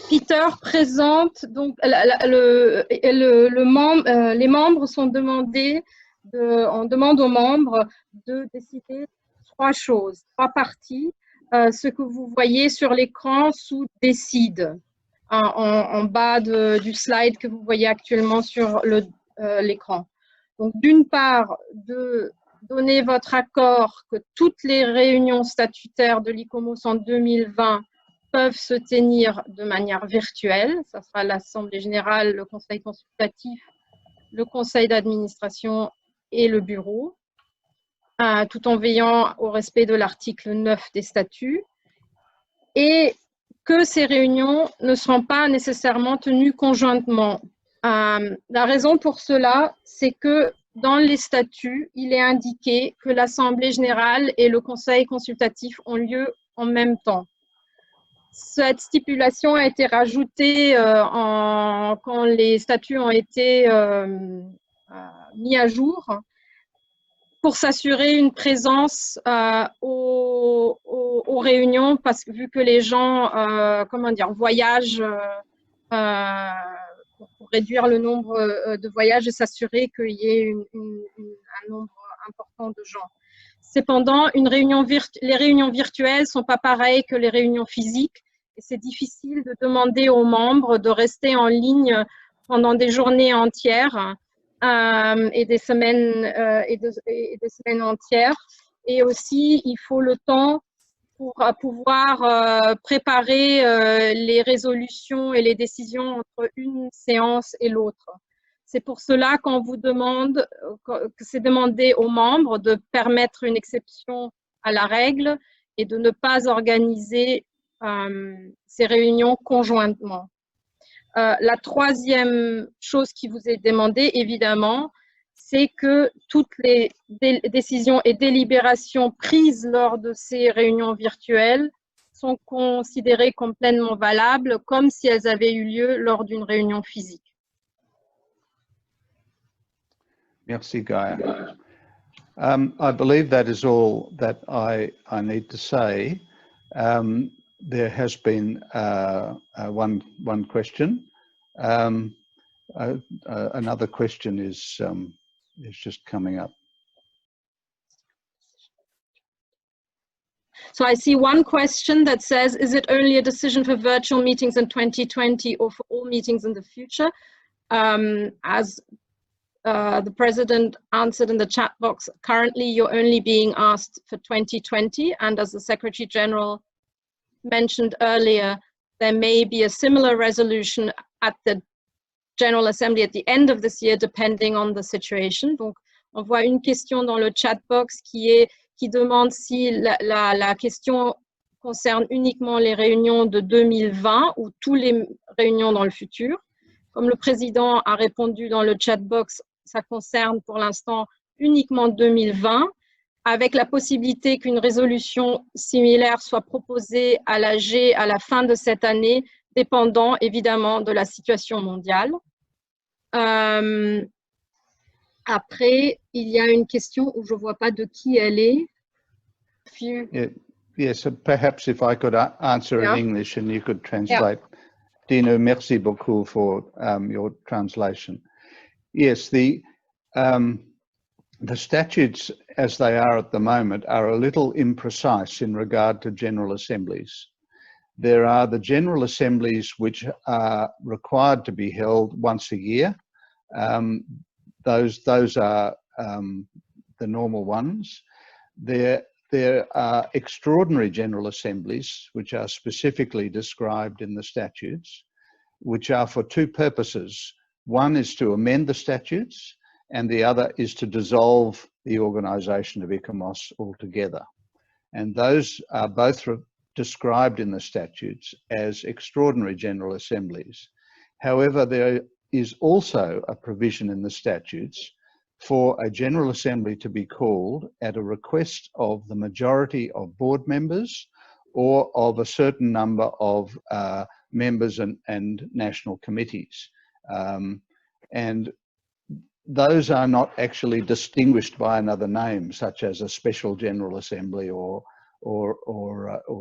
Peter présente donc les membres sont demandés on demande aux membres de décider trois choses, trois parties. Ce que vous voyez sur l'écran sous décide en bas du slide que vous voyez actuellement sur l'écran. Donc d'une part de donner votre accord que toutes les réunions statutaires de l'ICOMOS en 2020 peuvent se tenir de manière virtuelle. Ça sera l'Assemblée générale, le Conseil consultatif, le Conseil d'administration et le bureau, tout en veillant au respect de l'article 9 des statuts, et que ces réunions ne seront pas nécessairement tenues conjointement. La raison pour cela, c'est que dans les statuts, il est indiqué que l'Assemblée générale et le Conseil consultatif ont lieu en même temps. Cette stipulation a été rajoutée quand les statuts ont été mis à jour pour s'assurer une présence aux réunions, parce que vu que les gens voyagent pour réduire le nombre de voyages et s'assurer qu'il y ait un nombre important de gens. Cependant, les réunions virtuelles ne sont pas pareilles que les réunions physiques et c'est difficile de demander aux membres de rester en ligne pendant des journées entières et des semaines entières. Et aussi, il faut le temps pour pouvoir préparer les résolutions et les décisions entre une séance et l'autre. C'est pour cela qu'on vous demande, que c'est demandé aux membres de permettre une exception à la règle et de ne pas organiser ces réunions conjointement. La troisième chose qui vous est demandée, évidemment, c'est que toutes les décisions et délibérations prises lors de ces réunions virtuelles sont considérées comme pleinement valables, comme si elles avaient eu lieu lors d'une réunion physique. Merci, Gaia. I believe that is all that I need to say. There has been one question. Another question is just coming up. So I see one question that says, is it only a decision for virtual meetings in 2020 or for all meetings in the future? As the President answered in the chat box, currently you're only being asked for 2020, and as the Secretary General mentioned earlier, there may be a similar resolution at the General Assembly at the end of this year, depending on the situation. Donc, on voit une question dans le chat box qui demande si la question concerne uniquement les réunions de 2020 ou toutes les réunions dans le futur. Comme le Président a répondu dans le chat box, ça concerne pour l'instant uniquement 2020, avec la possibilité qu'une résolution similaire soit proposée à l'AG à la fin de cette année, dépendant évidemment de la situation mondiale. Après, il y a une question où je ne vois pas de qui elle est. Yes, perhaps if I could answer in English and you could translate. Dino, merci beaucoup for your translation. Yes, the statutes as they are at the moment are a little imprecise in regard to General Assemblies. There are the General Assemblies which are required to be held once a year. Those are the normal ones. There are extraordinary General Assemblies which are specifically described in the statutes, which are for two purposes. One is to amend the statutes, and the other is to dissolve the organisation of ICOMOS altogether. And those are both described in the statutes as extraordinary General Assemblies. However, there is also a provision in the statutes for a General Assembly to be called at a request of the majority of board members or of a certain number of members and national committees. And those are not actually distinguished by another name, such as a special General Assembly or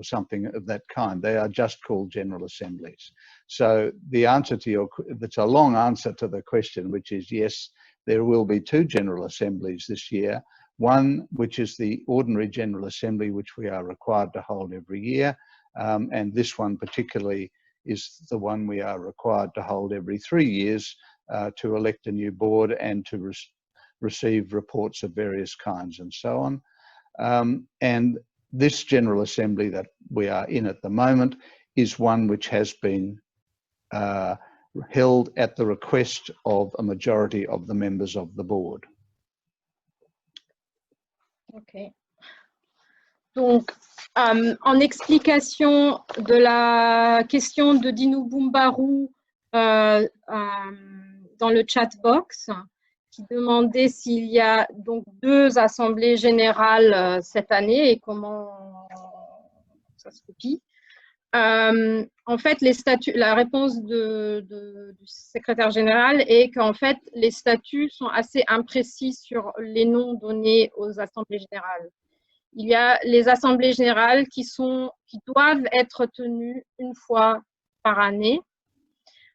something of that kind. They are just called General Assemblies. So the answer to that's a long answer to the question, which is yes, there will be two General Assemblies this year. One, which is the ordinary General Assembly, which we are required to hold every year. And this one particularly is the one we are required to hold every 3 years to elect a new board and to receive reports of various kinds and so on. And this General Assembly that we are in at the moment is one which has been held at the request of a majority of the members of the board. Ok. Donc, en explication de la question de Dinou Boumbarou dans le chat box, qui demandait s'il y a donc 2 assemblées générales cette année et comment ça se copie. En fait, les statuts, la réponse du secrétaire général est qu'en fait, les statuts sont assez imprécis sur les noms donnés aux assemblées générales. Il y a les assemblées générales qui doivent être tenues une fois par année.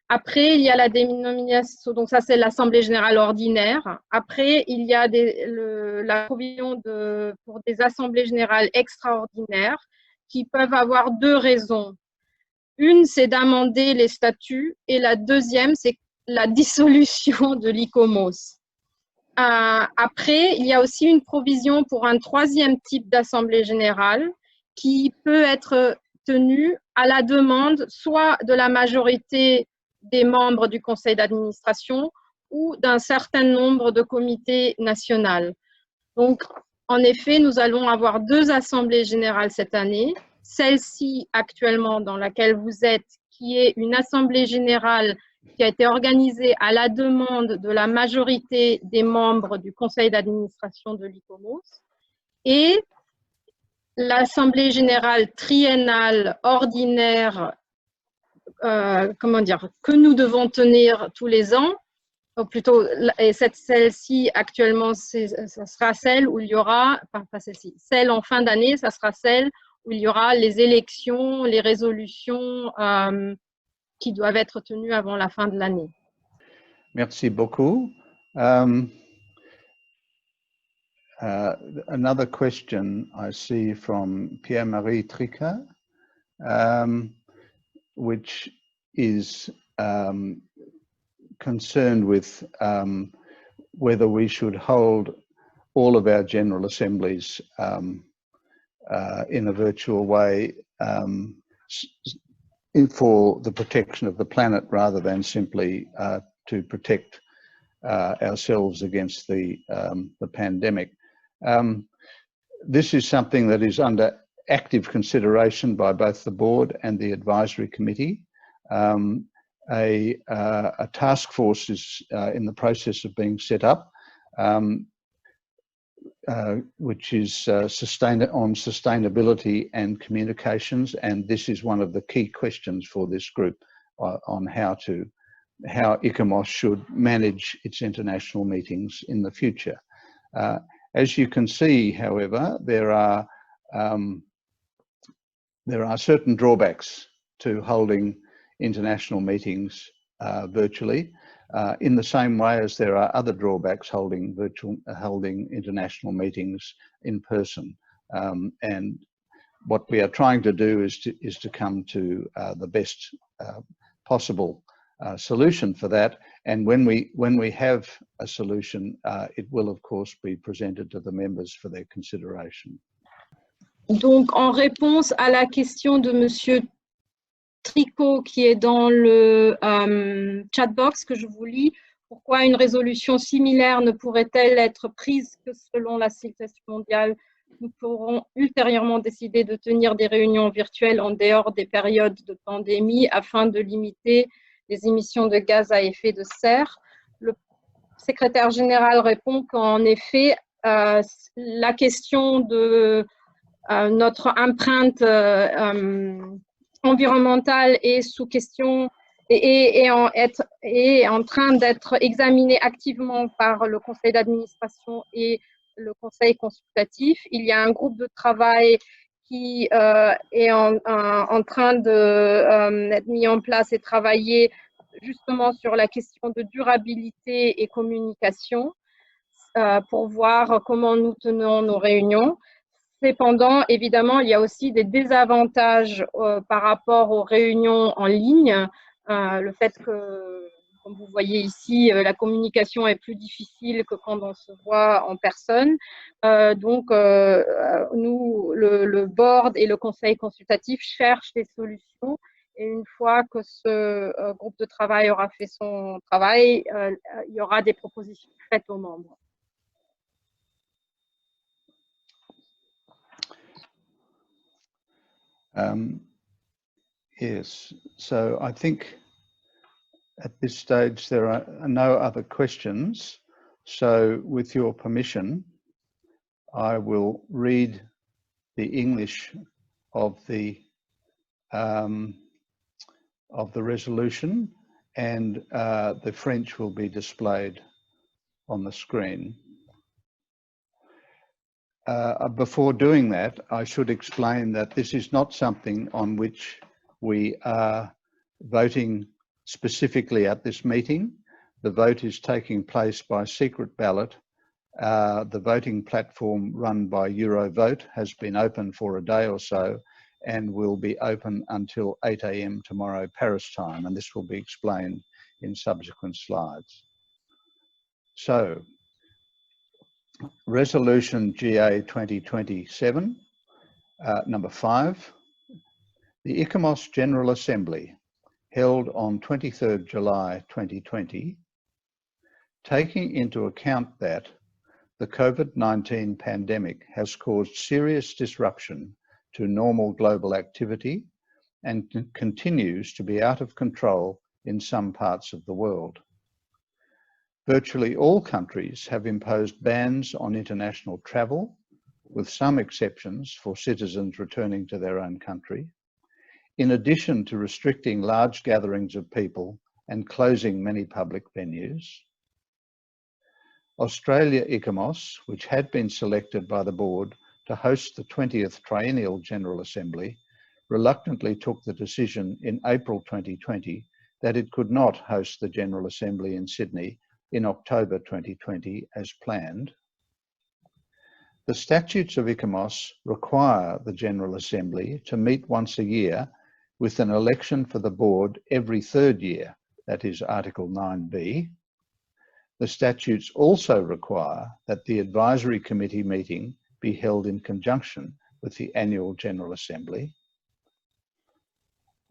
Après, il y a la dénomination, donc ça c'est l'assemblée générale ordinaire. Après, il y a la provision pour des assemblées générales extraordinaires qui peuvent avoir 2 raisons. Une, c'est d'amender les statuts et la deuxième, c'est la dissolution de l'ICOMOS. Après, il y a aussi une provision pour un 3e type d'assemblée générale qui peut être tenue à la demande soit de la majorité des membres du conseil d'administration ou d'un certain nombre de comités nationaux. Donc, en effet, nous allons avoir 2 assemblées générales cette année. Celle-ci actuellement dans laquelle vous êtes, qui est une assemblée générale qui a été organisée à la demande de la majorité des membres du conseil d'administration de l'ICOMOS, et l'assemblée générale triennale ordinaire, que nous devons tenir tous les ans, ou plutôt, et celle-ci actuellement, ça sera celle où il y aura, enfin pas celle-ci, celle en fin d'année, ça sera celle où il y aura les élections, les résolutions qui doivent être tenues avant la fin de l'année. Merci beaucoup. Another question I see from Pierre-Marie Trica, which is concerned with whether we should hold all of our General Assemblies in a virtual way for the protection of the planet rather than simply to protect ourselves against the pandemic. This is something that is under active consideration by both the board and the advisory committee. A task force is in the process of being set up, which is on sustainability and communications, and this is one of the key questions for this group on how ICOMOS should manage its international meetings in the future. As you can see, however, there are certain drawbacks to holding international meetings virtually, in the same way as there are other drawbacks holding international meetings in person. And what we are trying to do is to come to the best possible solution for that. And when we have a solution, it will of course be presented to the members for their consideration. Donc, en réponse à la question de Monsieur Tricot qui est dans le chat box que je vous lis, pourquoi une résolution similaire ne pourrait-elle être prise que selon la situation mondiale? Nous pourrons ultérieurement décider de tenir des réunions virtuelles en dehors des périodes de pandémie afin de limiter les émissions de gaz à effet de serre. Le secrétaire général répond qu'en effet, la question de notre empreinte environnementale est sous question et en train d'être examinée activement par le conseil d'administration et le conseil consultatif. Il y a un groupe de travail qui est en train d'être mis en place et travailler justement sur la question de durabilité et communication pour voir comment nous tenons nos réunions. Cependant, évidemment, il y a aussi des désavantages par rapport aux réunions en ligne. Le fait que, comme vous voyez ici, la communication est plus difficile que quand on se voit en personne. Donc, nous, le board et le conseil consultatif cherchent des solutions. Et une fois que ce groupe de travail aura fait son travail, il y aura des propositions faites aux membres. Yes, so I think at this stage there are no other questions. So with your permission, I will read the English of the resolution, and the French will be displayed on the screen. Before doing that, I should explain that this is not something on which we are voting specifically at this meeting. The vote is taking place by secret ballot. The voting platform run by Eurovote has been open for a day or so and will be open until 8 AM tomorrow Paris time, and this will be explained in subsequent slides. So, Resolution GA 2027, number 5, the ICOMOS General Assembly, held on 23rd July 2020, taking into account that the COVID-19 pandemic has caused serious disruption to normal global activity and continues to be out of control in some parts of the world. Virtually all countries have imposed bans on international travel, with some exceptions for citizens returning to their own country, in addition to restricting large gatherings of people and closing many public venues. Australia ICOMOS, which had been selected by the board to host the 20th Triennial General Assembly, reluctantly took the decision in April 2020 that it could not host the General Assembly in Sydney in October 2020 as planned. The statutes of ICOMOS require the General Assembly to meet once a year with an election for the board every third year, that is Article 9B. The statutes also require that the advisory committee meeting be held in conjunction with the annual General Assembly.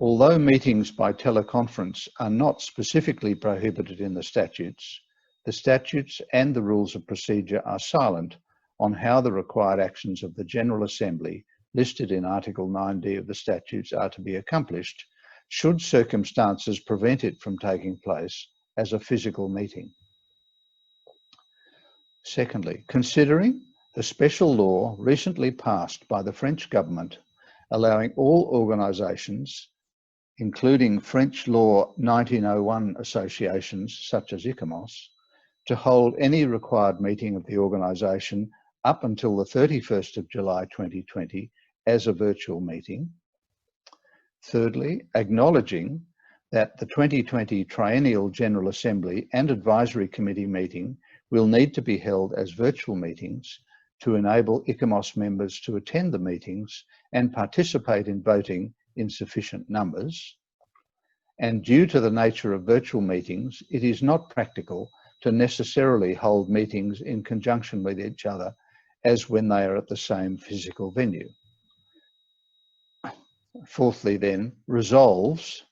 Although meetings by teleconference are not specifically prohibited in the statutes and the rules of procedure are silent on how the required actions of the General Assembly listed in Article 9D of the statutes are to be accomplished, should circumstances prevent it from taking place as a physical meeting. Secondly, considering the special law recently passed by the French government allowing all organisations, including French law 1901 associations such as ICOMOS, to hold any required meeting of the organisation up until the 31st of July 2020 as a virtual meeting. Thirdly, acknowledging that the 2020 Triennial General Assembly and Advisory Committee meeting will need to be held as virtual meetings to enable ICOMOS members to attend the meetings and participate in voting in sufficient numbers. And due to the nature of virtual meetings, it is not practical to necessarily hold meetings in conjunction with each other as when they are at the same physical venue. Fourthly then, resolves,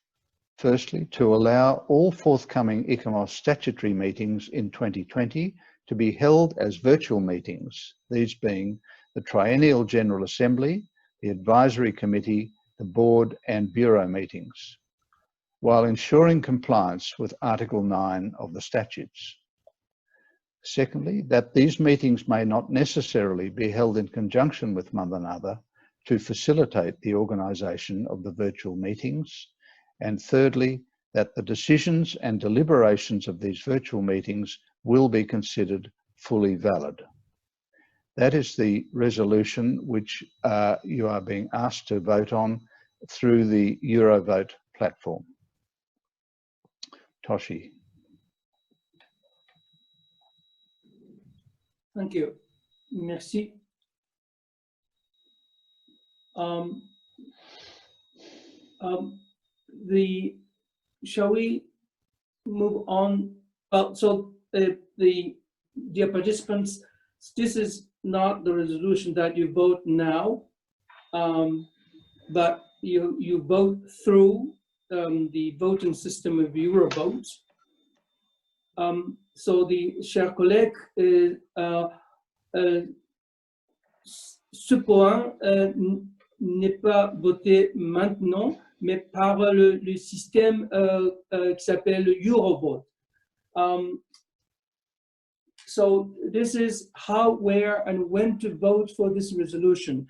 firstly, to allow all forthcoming ICOMOS statutory meetings in 2020 to be held as virtual meetings, these being the Triennial General Assembly, the Advisory Committee, the Board and Bureau meetings, while ensuring compliance with Article 9 of the statutes. Secondly, that these meetings may not necessarily be held in conjunction with one another to facilitate the organisation of the virtual meetings. And thirdly, that the decisions and deliberations of these virtual meetings will be considered fully valid. That is the resolution which you are being asked to vote on through the Eurovote platform. Toshi. Thank you. Merci. Shall we move on? The dear participants, this is not the resolution that you vote now, but you vote through the voting system of Eurovote. So the chers collègues, ce point n'est pas voté maintenant, mais par le système qui s'appelle Eurovote. So this is how, where, and when to vote for this resolution.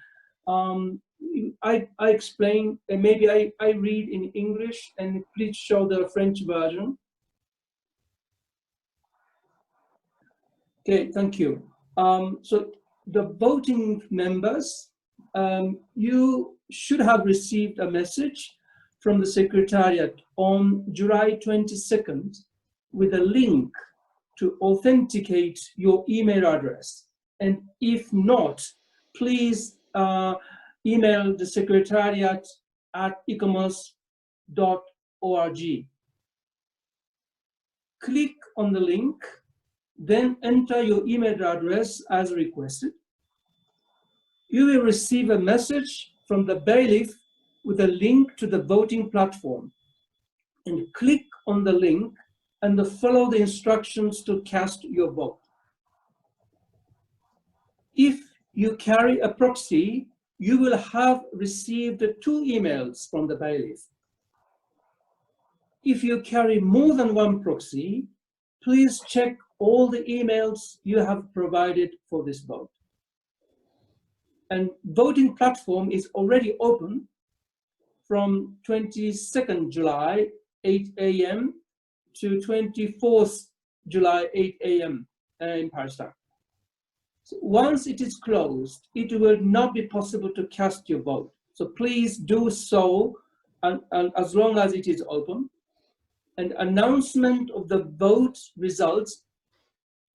I explain, and maybe I read in English, and please show the French version. Okay, thank you. So the voting members, you should have received a message from the Secretariat on July 22nd with a link to authenticate your email address. And if not, please email the Secretariat at ICOMOS.org. Click on the link, then enter your email address as requested. You will receive a message from the bailiff with a link to the voting platform. And click on the link and follow the instructions to cast your vote. If you carry a proxy, you will have received 2 emails from the bailiff. If you carry more than 1 proxy, please check all the emails you have provided for this vote. And voting platform is already open from 22nd July, 8 a.m. to 24th July, 8 a.m. in Paris time. So once it is closed, it will not be possible to cast your vote. So please do so and as long as it is open. And announcement of the vote results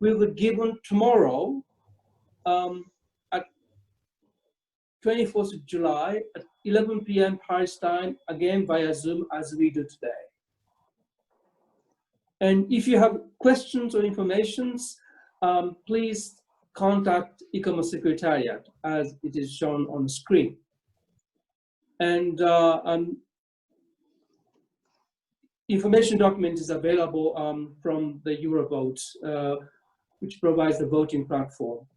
will be given tomorrow at 24th of July at 11 p.m. Paris time, again via Zoom as we do today. And if you have questions or informations, please contact ICOMOS Secretariat as it is shown on the screen. And information document is available from the Eurovote, which provides the voting platform.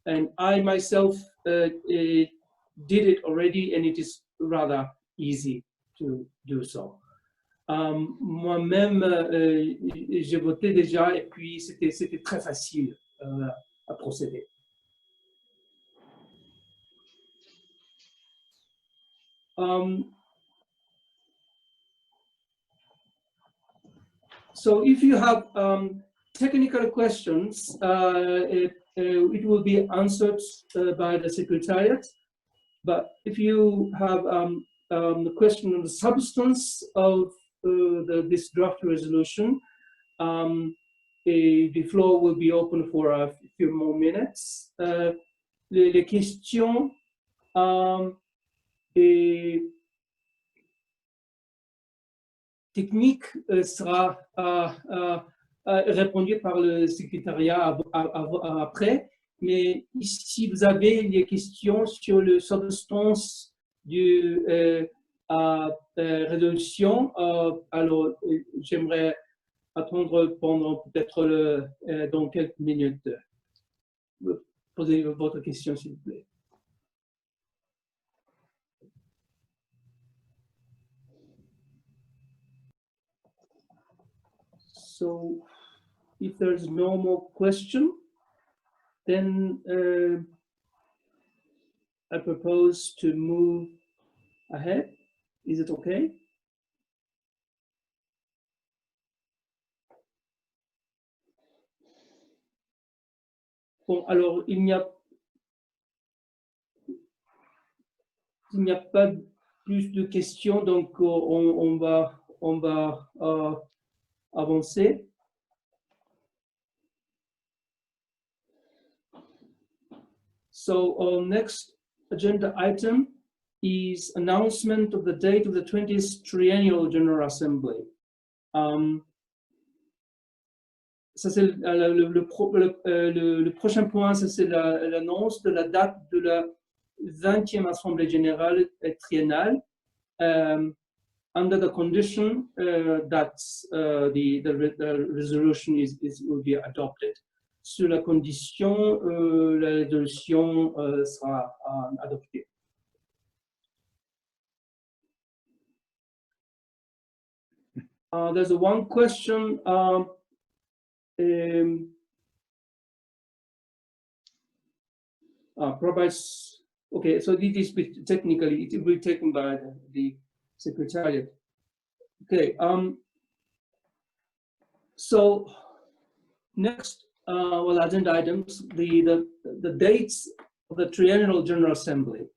And I myself did it already, and it is rather easy to do so. Moi-même, j'ai voté déjà, et puis c'était très facile à procéder. So if you have technical questions, it will be answered by the Secretariat. But if you have the question on the substance of this draft resolution, the floor will be open for a few more minutes. Les questions technique sera répondu par le secrétariat après, mais si vous avez des questions sur le substance du résolution, alors j'aimerais attendre pendant peut-être dans quelques minutes. Posez votre question s'il vous plaît. So, if there's no more question, then I propose to move ahead. Is it okay? Bon, alors il n'y a pas plus de questions, donc on va avancer. So our next agenda item is announcement of the date of the 20th Triennial General Assembly. Ça c'est le prochain point, ça c'est l'annonce de la date de la 20e Assemblée Générale triennale. Under the condition that the resolution will be adopted. Sur la condition, la résolution sera adoptée. There's one question provides. Okay, so this is technically it will be taken by the Secretariat. Okay. So next, well, agenda items, the dates of the Triennial General Assembly.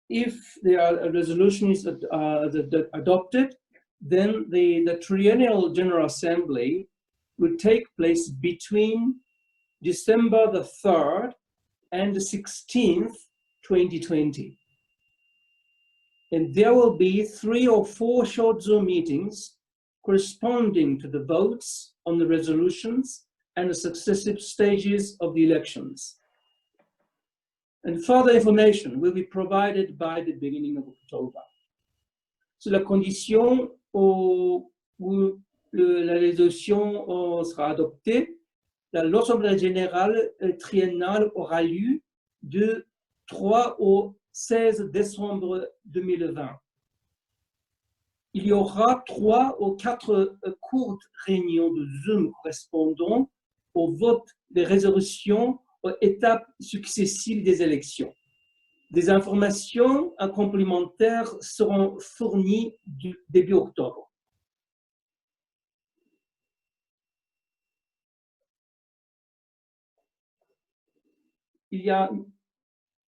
If there are resolutions adopted, then the Triennial General Assembly will take place between December the 3rd and the 16th, 2020. And there will be 3 or 4 short Zoom meetings corresponding to the votes on the resolutions and the successive stages of the elections. And further information will be provided by the beginning of October. C'est la condition où la résolution sera adoptée. L'Assemblée générale triennale aura lieu de 3 au 16 décembre 2020. Il y aura 3 ou 4 courtes réunions de Zoom correspondant au vote des résolutions aux étapes successives des élections. Des informations complémentaires seront fournies début octobre.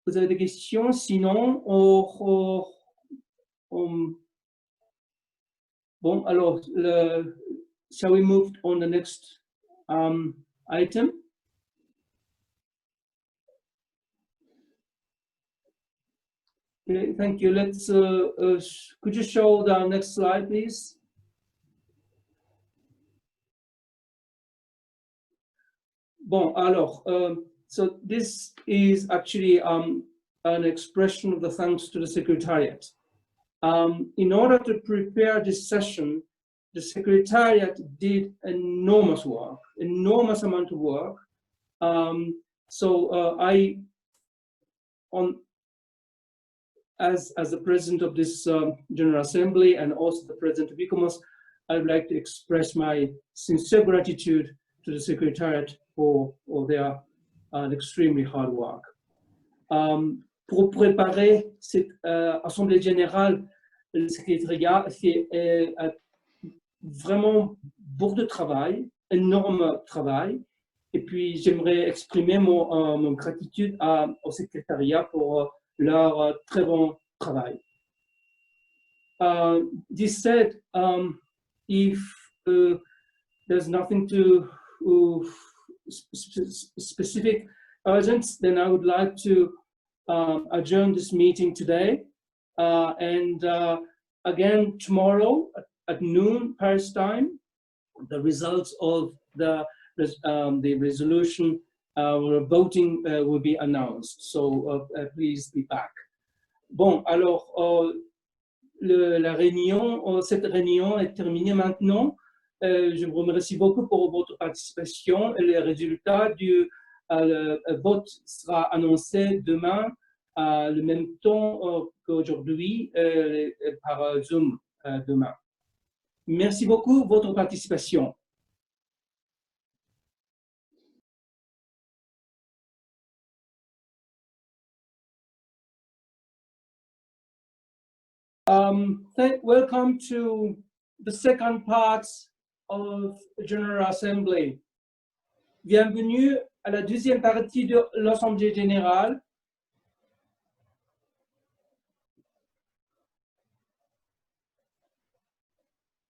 Vous avez des questions? Sinon, bon, alors, shall we move on the next item? Okay, thank you. Let's, could you show the next slide, please? Bon, alors, so this is actually an expression of the thanks to the Secretariat. In order to prepare this session, the Secretariat did enormous work, enormous amount of work. As the president of this General Assembly and also the president of ICOMOS, I would like to express my sincere gratitude to the Secretariat for their extremely hard work. Pour préparer cette Assemblée générale, le Secrétariat fait vraiment beaucoup de travail, énorme travail. Et puis, j'aimerais exprimer mon gratitude au Secrétariat pour leur très bon travail. This said, if there's nothing to specific urgent, then I would like to adjourn this meeting today. And again, tomorrow at noon Paris time, the results of the resolution voting will be announced. So please be back. Bon, alors cette réunion est terminée maintenant. Je vous remercie beaucoup pour votre participation. Et le résultat du vote sera annoncé demain à le même temps qu'aujourd'hui par Zoom demain. Merci beaucoup pour votre participation. Welcome to the second part of the General Assembly. Bienvenue à la deuxième partie de l'Assemblée générale.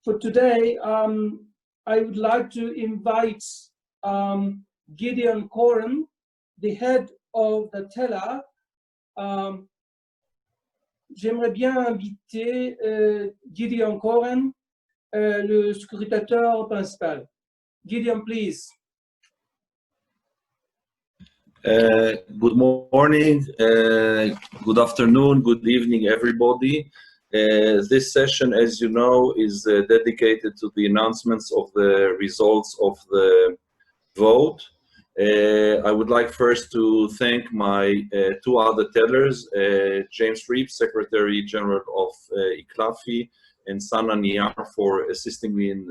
For today, I would like to invite Gideon Quorum, the head of the TELA. J'aimerais bien inviter Gideon Quorum, le scrutateur principal. Gideon, please. Good morning, good afternoon, good evening, everybody. This session, as you know, is dedicated to the announcements of the results of the vote. I would like first to thank my 2 other tellers, James Reeves, Secretary General of ICLAFI, and Sana Niyar for assisting me in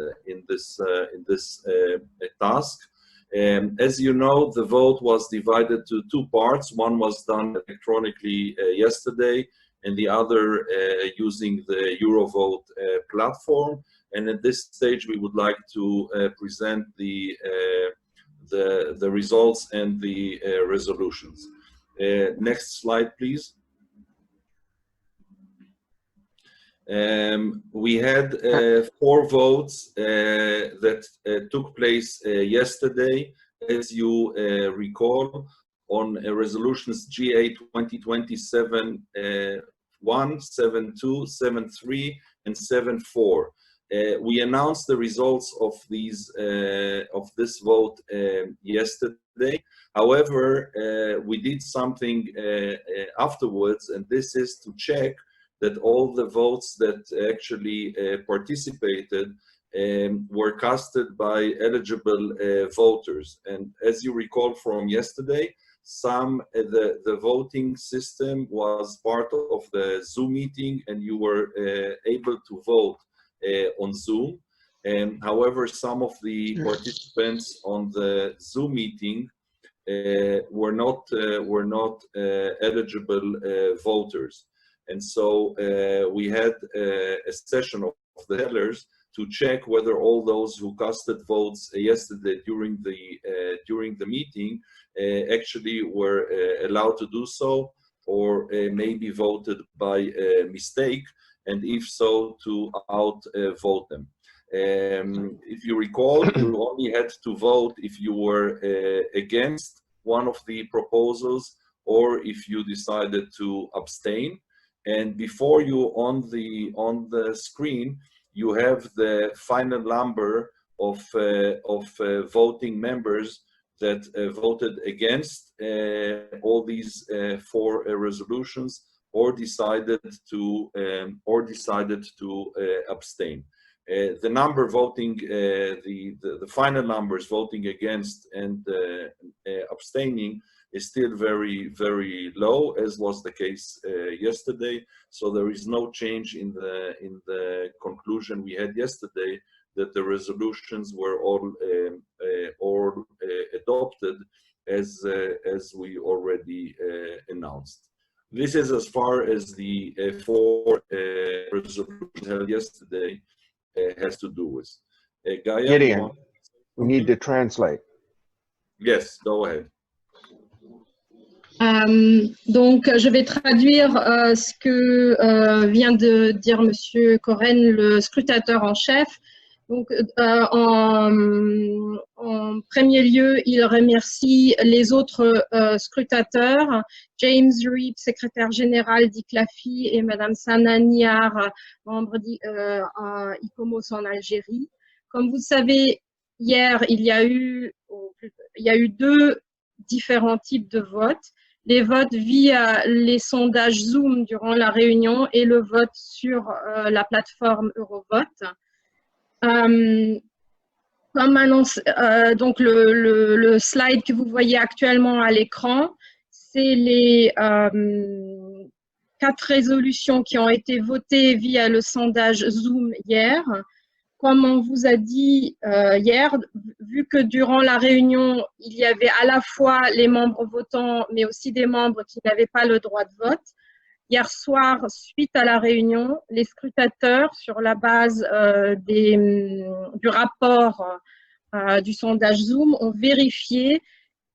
this task. As you know, the vote was divided to two parts. One was done electronically yesterday, and the other using the Eurovote platform. And at this stage, we would like to present the results and the resolutions. Next slide, please. We had 4 votes that took place yesterday, as you recall, on resolutions GA 2027 1, 7.2, 7.3, and 7.4. We announced the results of these of this vote yesterday. However, we did something afterwards, and this is to check that all the votes that actually participated were casted by eligible voters. And as you recall from yesterday, the voting system was part of the Zoom meeting, and you were able to vote on Zoom. However, some of the participants on the Zoom meeting were not eligible voters. And so we had a session of the tellers to check whether all those who casted votes yesterday during the meeting actually were allowed to do so, or maybe voted by mistake, and if so, to outvote them. If you recall, you only had to vote if you were against one of the proposals, or if you decided to abstain. And before you on the screen, you have the final number of voting members that voted against all these 4 resolutions, or decided to abstain. The number voting, the final numbers voting against and abstaining is still very, very low, as was the case yesterday. So there is no change in the conclusion we had yesterday, that the resolutions were all adopted as we already announced. This is as far as the 4 resolutions held yesterday has to do with. Gaia, Gideon, we need to translate. Yes, go ahead. Donc, je vais traduire ce que vient de dire Monsieur Coren, le scrutateur en chef. Donc, en premier lieu, il remercie les autres scrutateurs, James Reeb, secrétaire général d'ICLAFI, et Madame Sana Niar, membre ICOMOS en Algérie. Comme vous le savez, hier, il y a eu 2 différents types de votes. Les votes via les sondages Zoom durant la réunion et le vote sur la plateforme Eurovote. Comme annoncé, donc le slide que vous voyez actuellement à l'écran, c'est les 4 résolutions qui ont été votées via le sondage Zoom hier. Comme on vous a dit hier, vu que durant la réunion, il y avait à la fois les membres votants, mais aussi des membres qui n'avaient pas le droit de vote, hier soir, suite à la réunion, les scrutateurs, sur la base du rapport du sondage Zoom, ont vérifié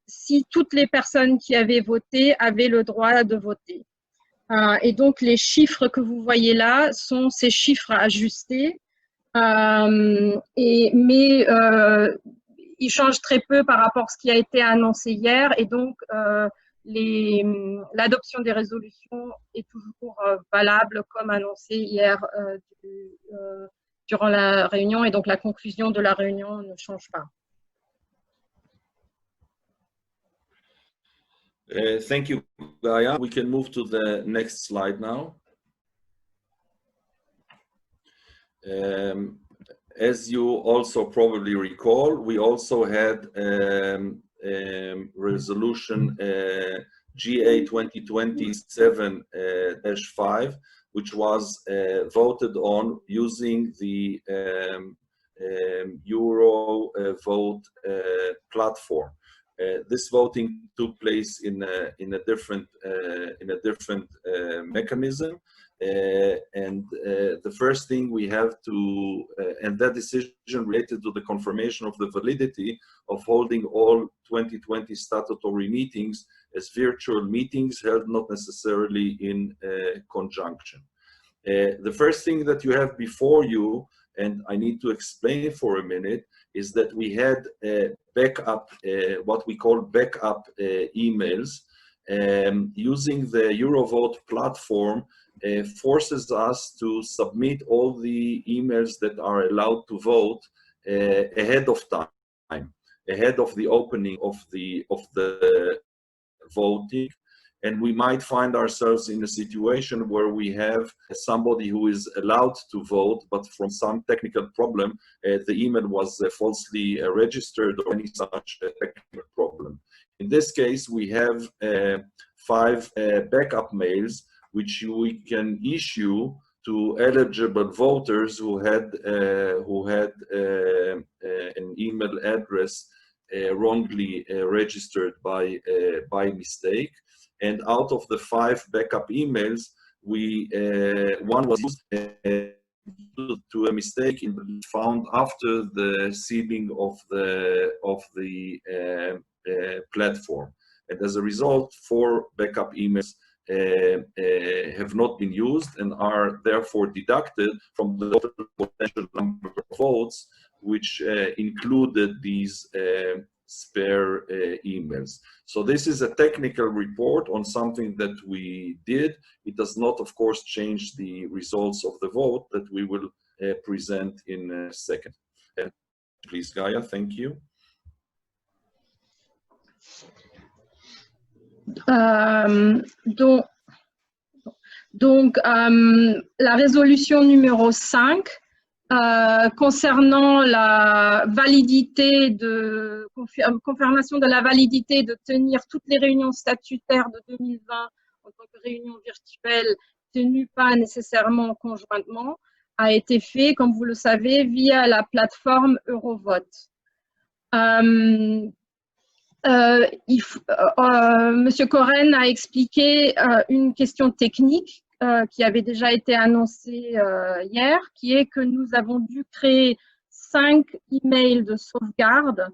si toutes les personnes qui avaient voté avaient le droit de voter. Et donc, les chiffres que vous voyez là sont ces chiffres ajustés. Mais il change très peu par rapport à ce qui a été annoncé hier, et donc l'adoption des résolutions est toujours valable comme annoncé hier durant la réunion, et donc la conclusion de la réunion ne change pas. Thank you, Gaia. We can move to the next slide now. As you also probably recall, we also had resolution GA 2027-5, which was voted on using the Euro vote platform. This voting took place in a different mechanism, and the first thing we have to, and that decision related to the confirmation of the validity of holding all 2020 statutory meetings as virtual meetings held not necessarily in conjunction. The first thing that you have before you, and I need to explain for a minute, is that we had backup, what we call backup emails. Using the Eurovote platform forces us to submit all the emails that are allowed to vote ahead of time, ahead of the opening of the voting. And we might find ourselves in a situation where we have somebody who is allowed to vote, but from some technical problem, the email was falsely registered or any such technical problem. In this case, we have 5 backup mails which we can issue to eligible voters who had an email address wrongly registered by mistake. And out of the 5 backup emails, one was used to a mistake found after the sealing of the platform. And as a result, 4 backup emails have not been used and are therefore deducted from the total potential number of votes, which included these spare emails. So this is a technical report on something that we did. It does not, of course, change the results of the vote that we will present in a second. Please, Gaia, thank you. Donc la résolution numéro 5 concernant la validité de confirmation de la validité de tenir toutes les réunions statutaires de 2020 en tant que réunions virtuelles tenues pas nécessairement conjointement a été fait, comme vous le savez, via la plateforme Eurovote. Monsieur Coren a expliqué une question technique qui avait déjà été annoncée hier, qui est que nous avons dû créer 5 emails de sauvegarde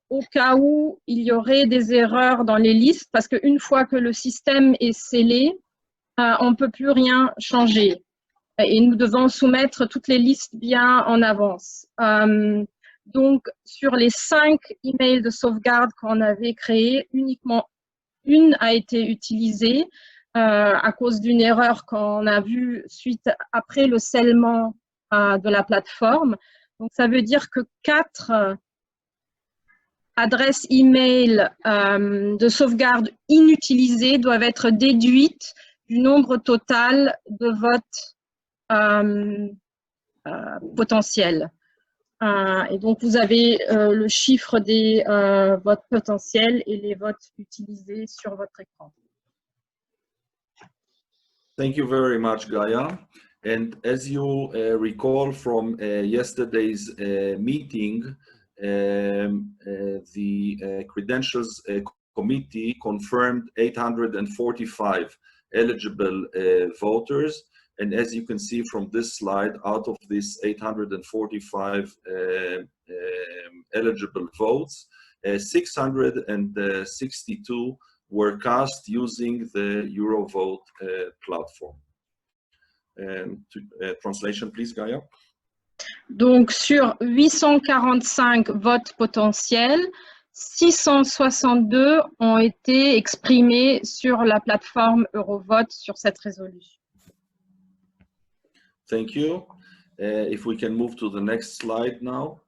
au cas où il y aurait des erreurs dans les listes, parce qu'une fois que le système est scellé, on ne peut plus rien changer. Et nous devons soumettre toutes les listes bien en avance. Donc, sur les 5 emails de sauvegarde qu'on avait créés, uniquement une a été utilisée à cause d'une erreur qu'on a vue après le scellement de la plateforme. Donc, ça veut dire que 4 adresses email de sauvegarde inutilisées doivent être déduites du nombre total de votes potentiels. Et donc, vous avez le chiffre des votes potentiels et les votes utilisés sur votre écran. Thank you very much, Gaia. And as you recall from yesterday's meeting, the Credentials Committee confirmed 845 eligible voters. And as you can see from this slide, out of these 845 eligible votes, 662 were cast using the Eurovote platform. Translation, please, Gaia. Donc, sur 845 votes potentiels, 662 ont été exprimés sur la plateforme Eurovote sur cette résolution. Thank you. If we can move to the next slide now.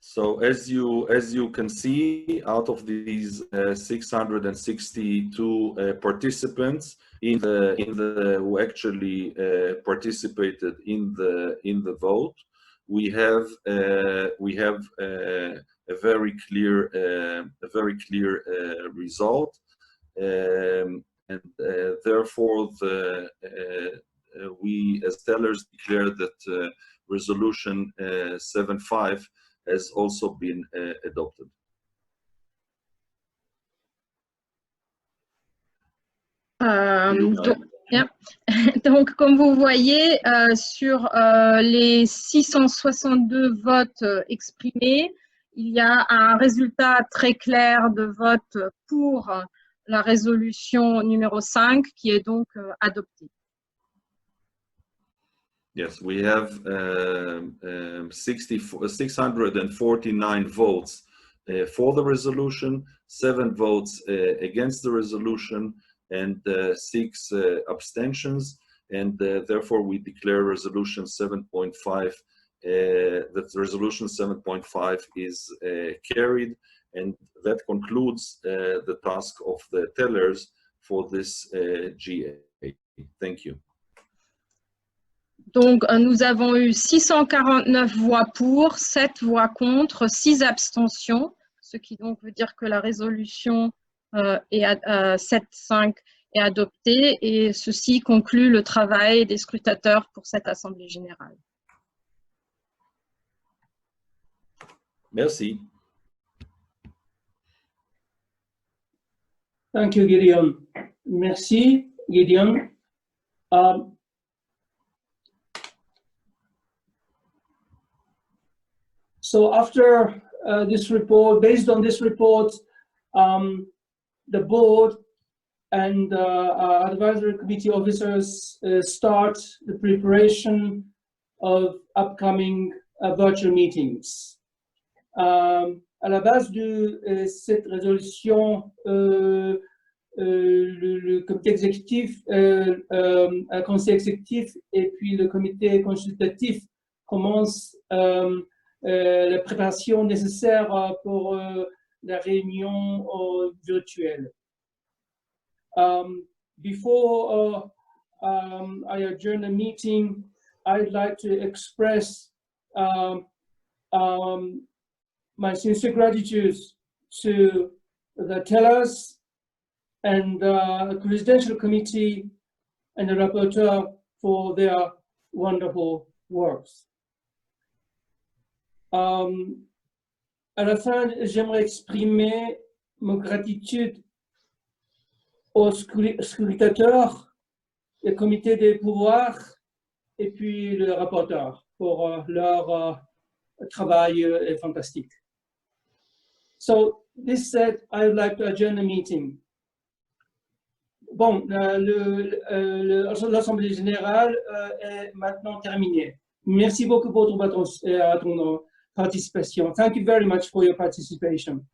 So as you can see, out of these 662 participants who actually participated in the vote, we have a very clear result. and therefore we as tellers declare that resolution 7.5 has also been adopted. Donc, comme vous voyez, sur les 662 votes exprimés, il y a un résultat très clair de vote pour la résolution numéro 5 qui est donc adoptée. Yes, we have 649 votes for the resolution, 7 votes against the resolution, and 6 abstentions, and therefore we declare resolution 7.5 that resolution 7.5 is carried, and that concludes the task of the tellers for this GA. Thank you. Donc, nous avons eu 649 voix pour, 7 voix contre, 6 abstentions, ce qui donc veut dire que la résolution 7.5 est adoptée, et ceci conclut le travail des scrutateurs pour cette Assemblée générale. Merci. Thank you, Gideon. Merci, Gideon. So after this report, based on this report, the board and advisory committee officers start the preparation of upcoming virtual meetings. À la base de cette résolution, le comité exécutif, un conseil exécutif et puis le comité consultatif commencent la préparation nécessaire pour la réunion virtuelle. Before I adjourn the meeting, I'd like to express my sincere gratitude to the tellers and the Presidential Committee and the rapporteur for their wonderful works. À la fin, j'aimerais exprimer ma gratitude aux scrutateurs, le comité des pouvoirs et puis le rapporteur pour leur travail fantastique. So, this said, I would like to adjourn the meeting. Bon, l'Assemblée générale est maintenant terminée. Merci beaucoup pour votre participation. Thank you very much for your participation.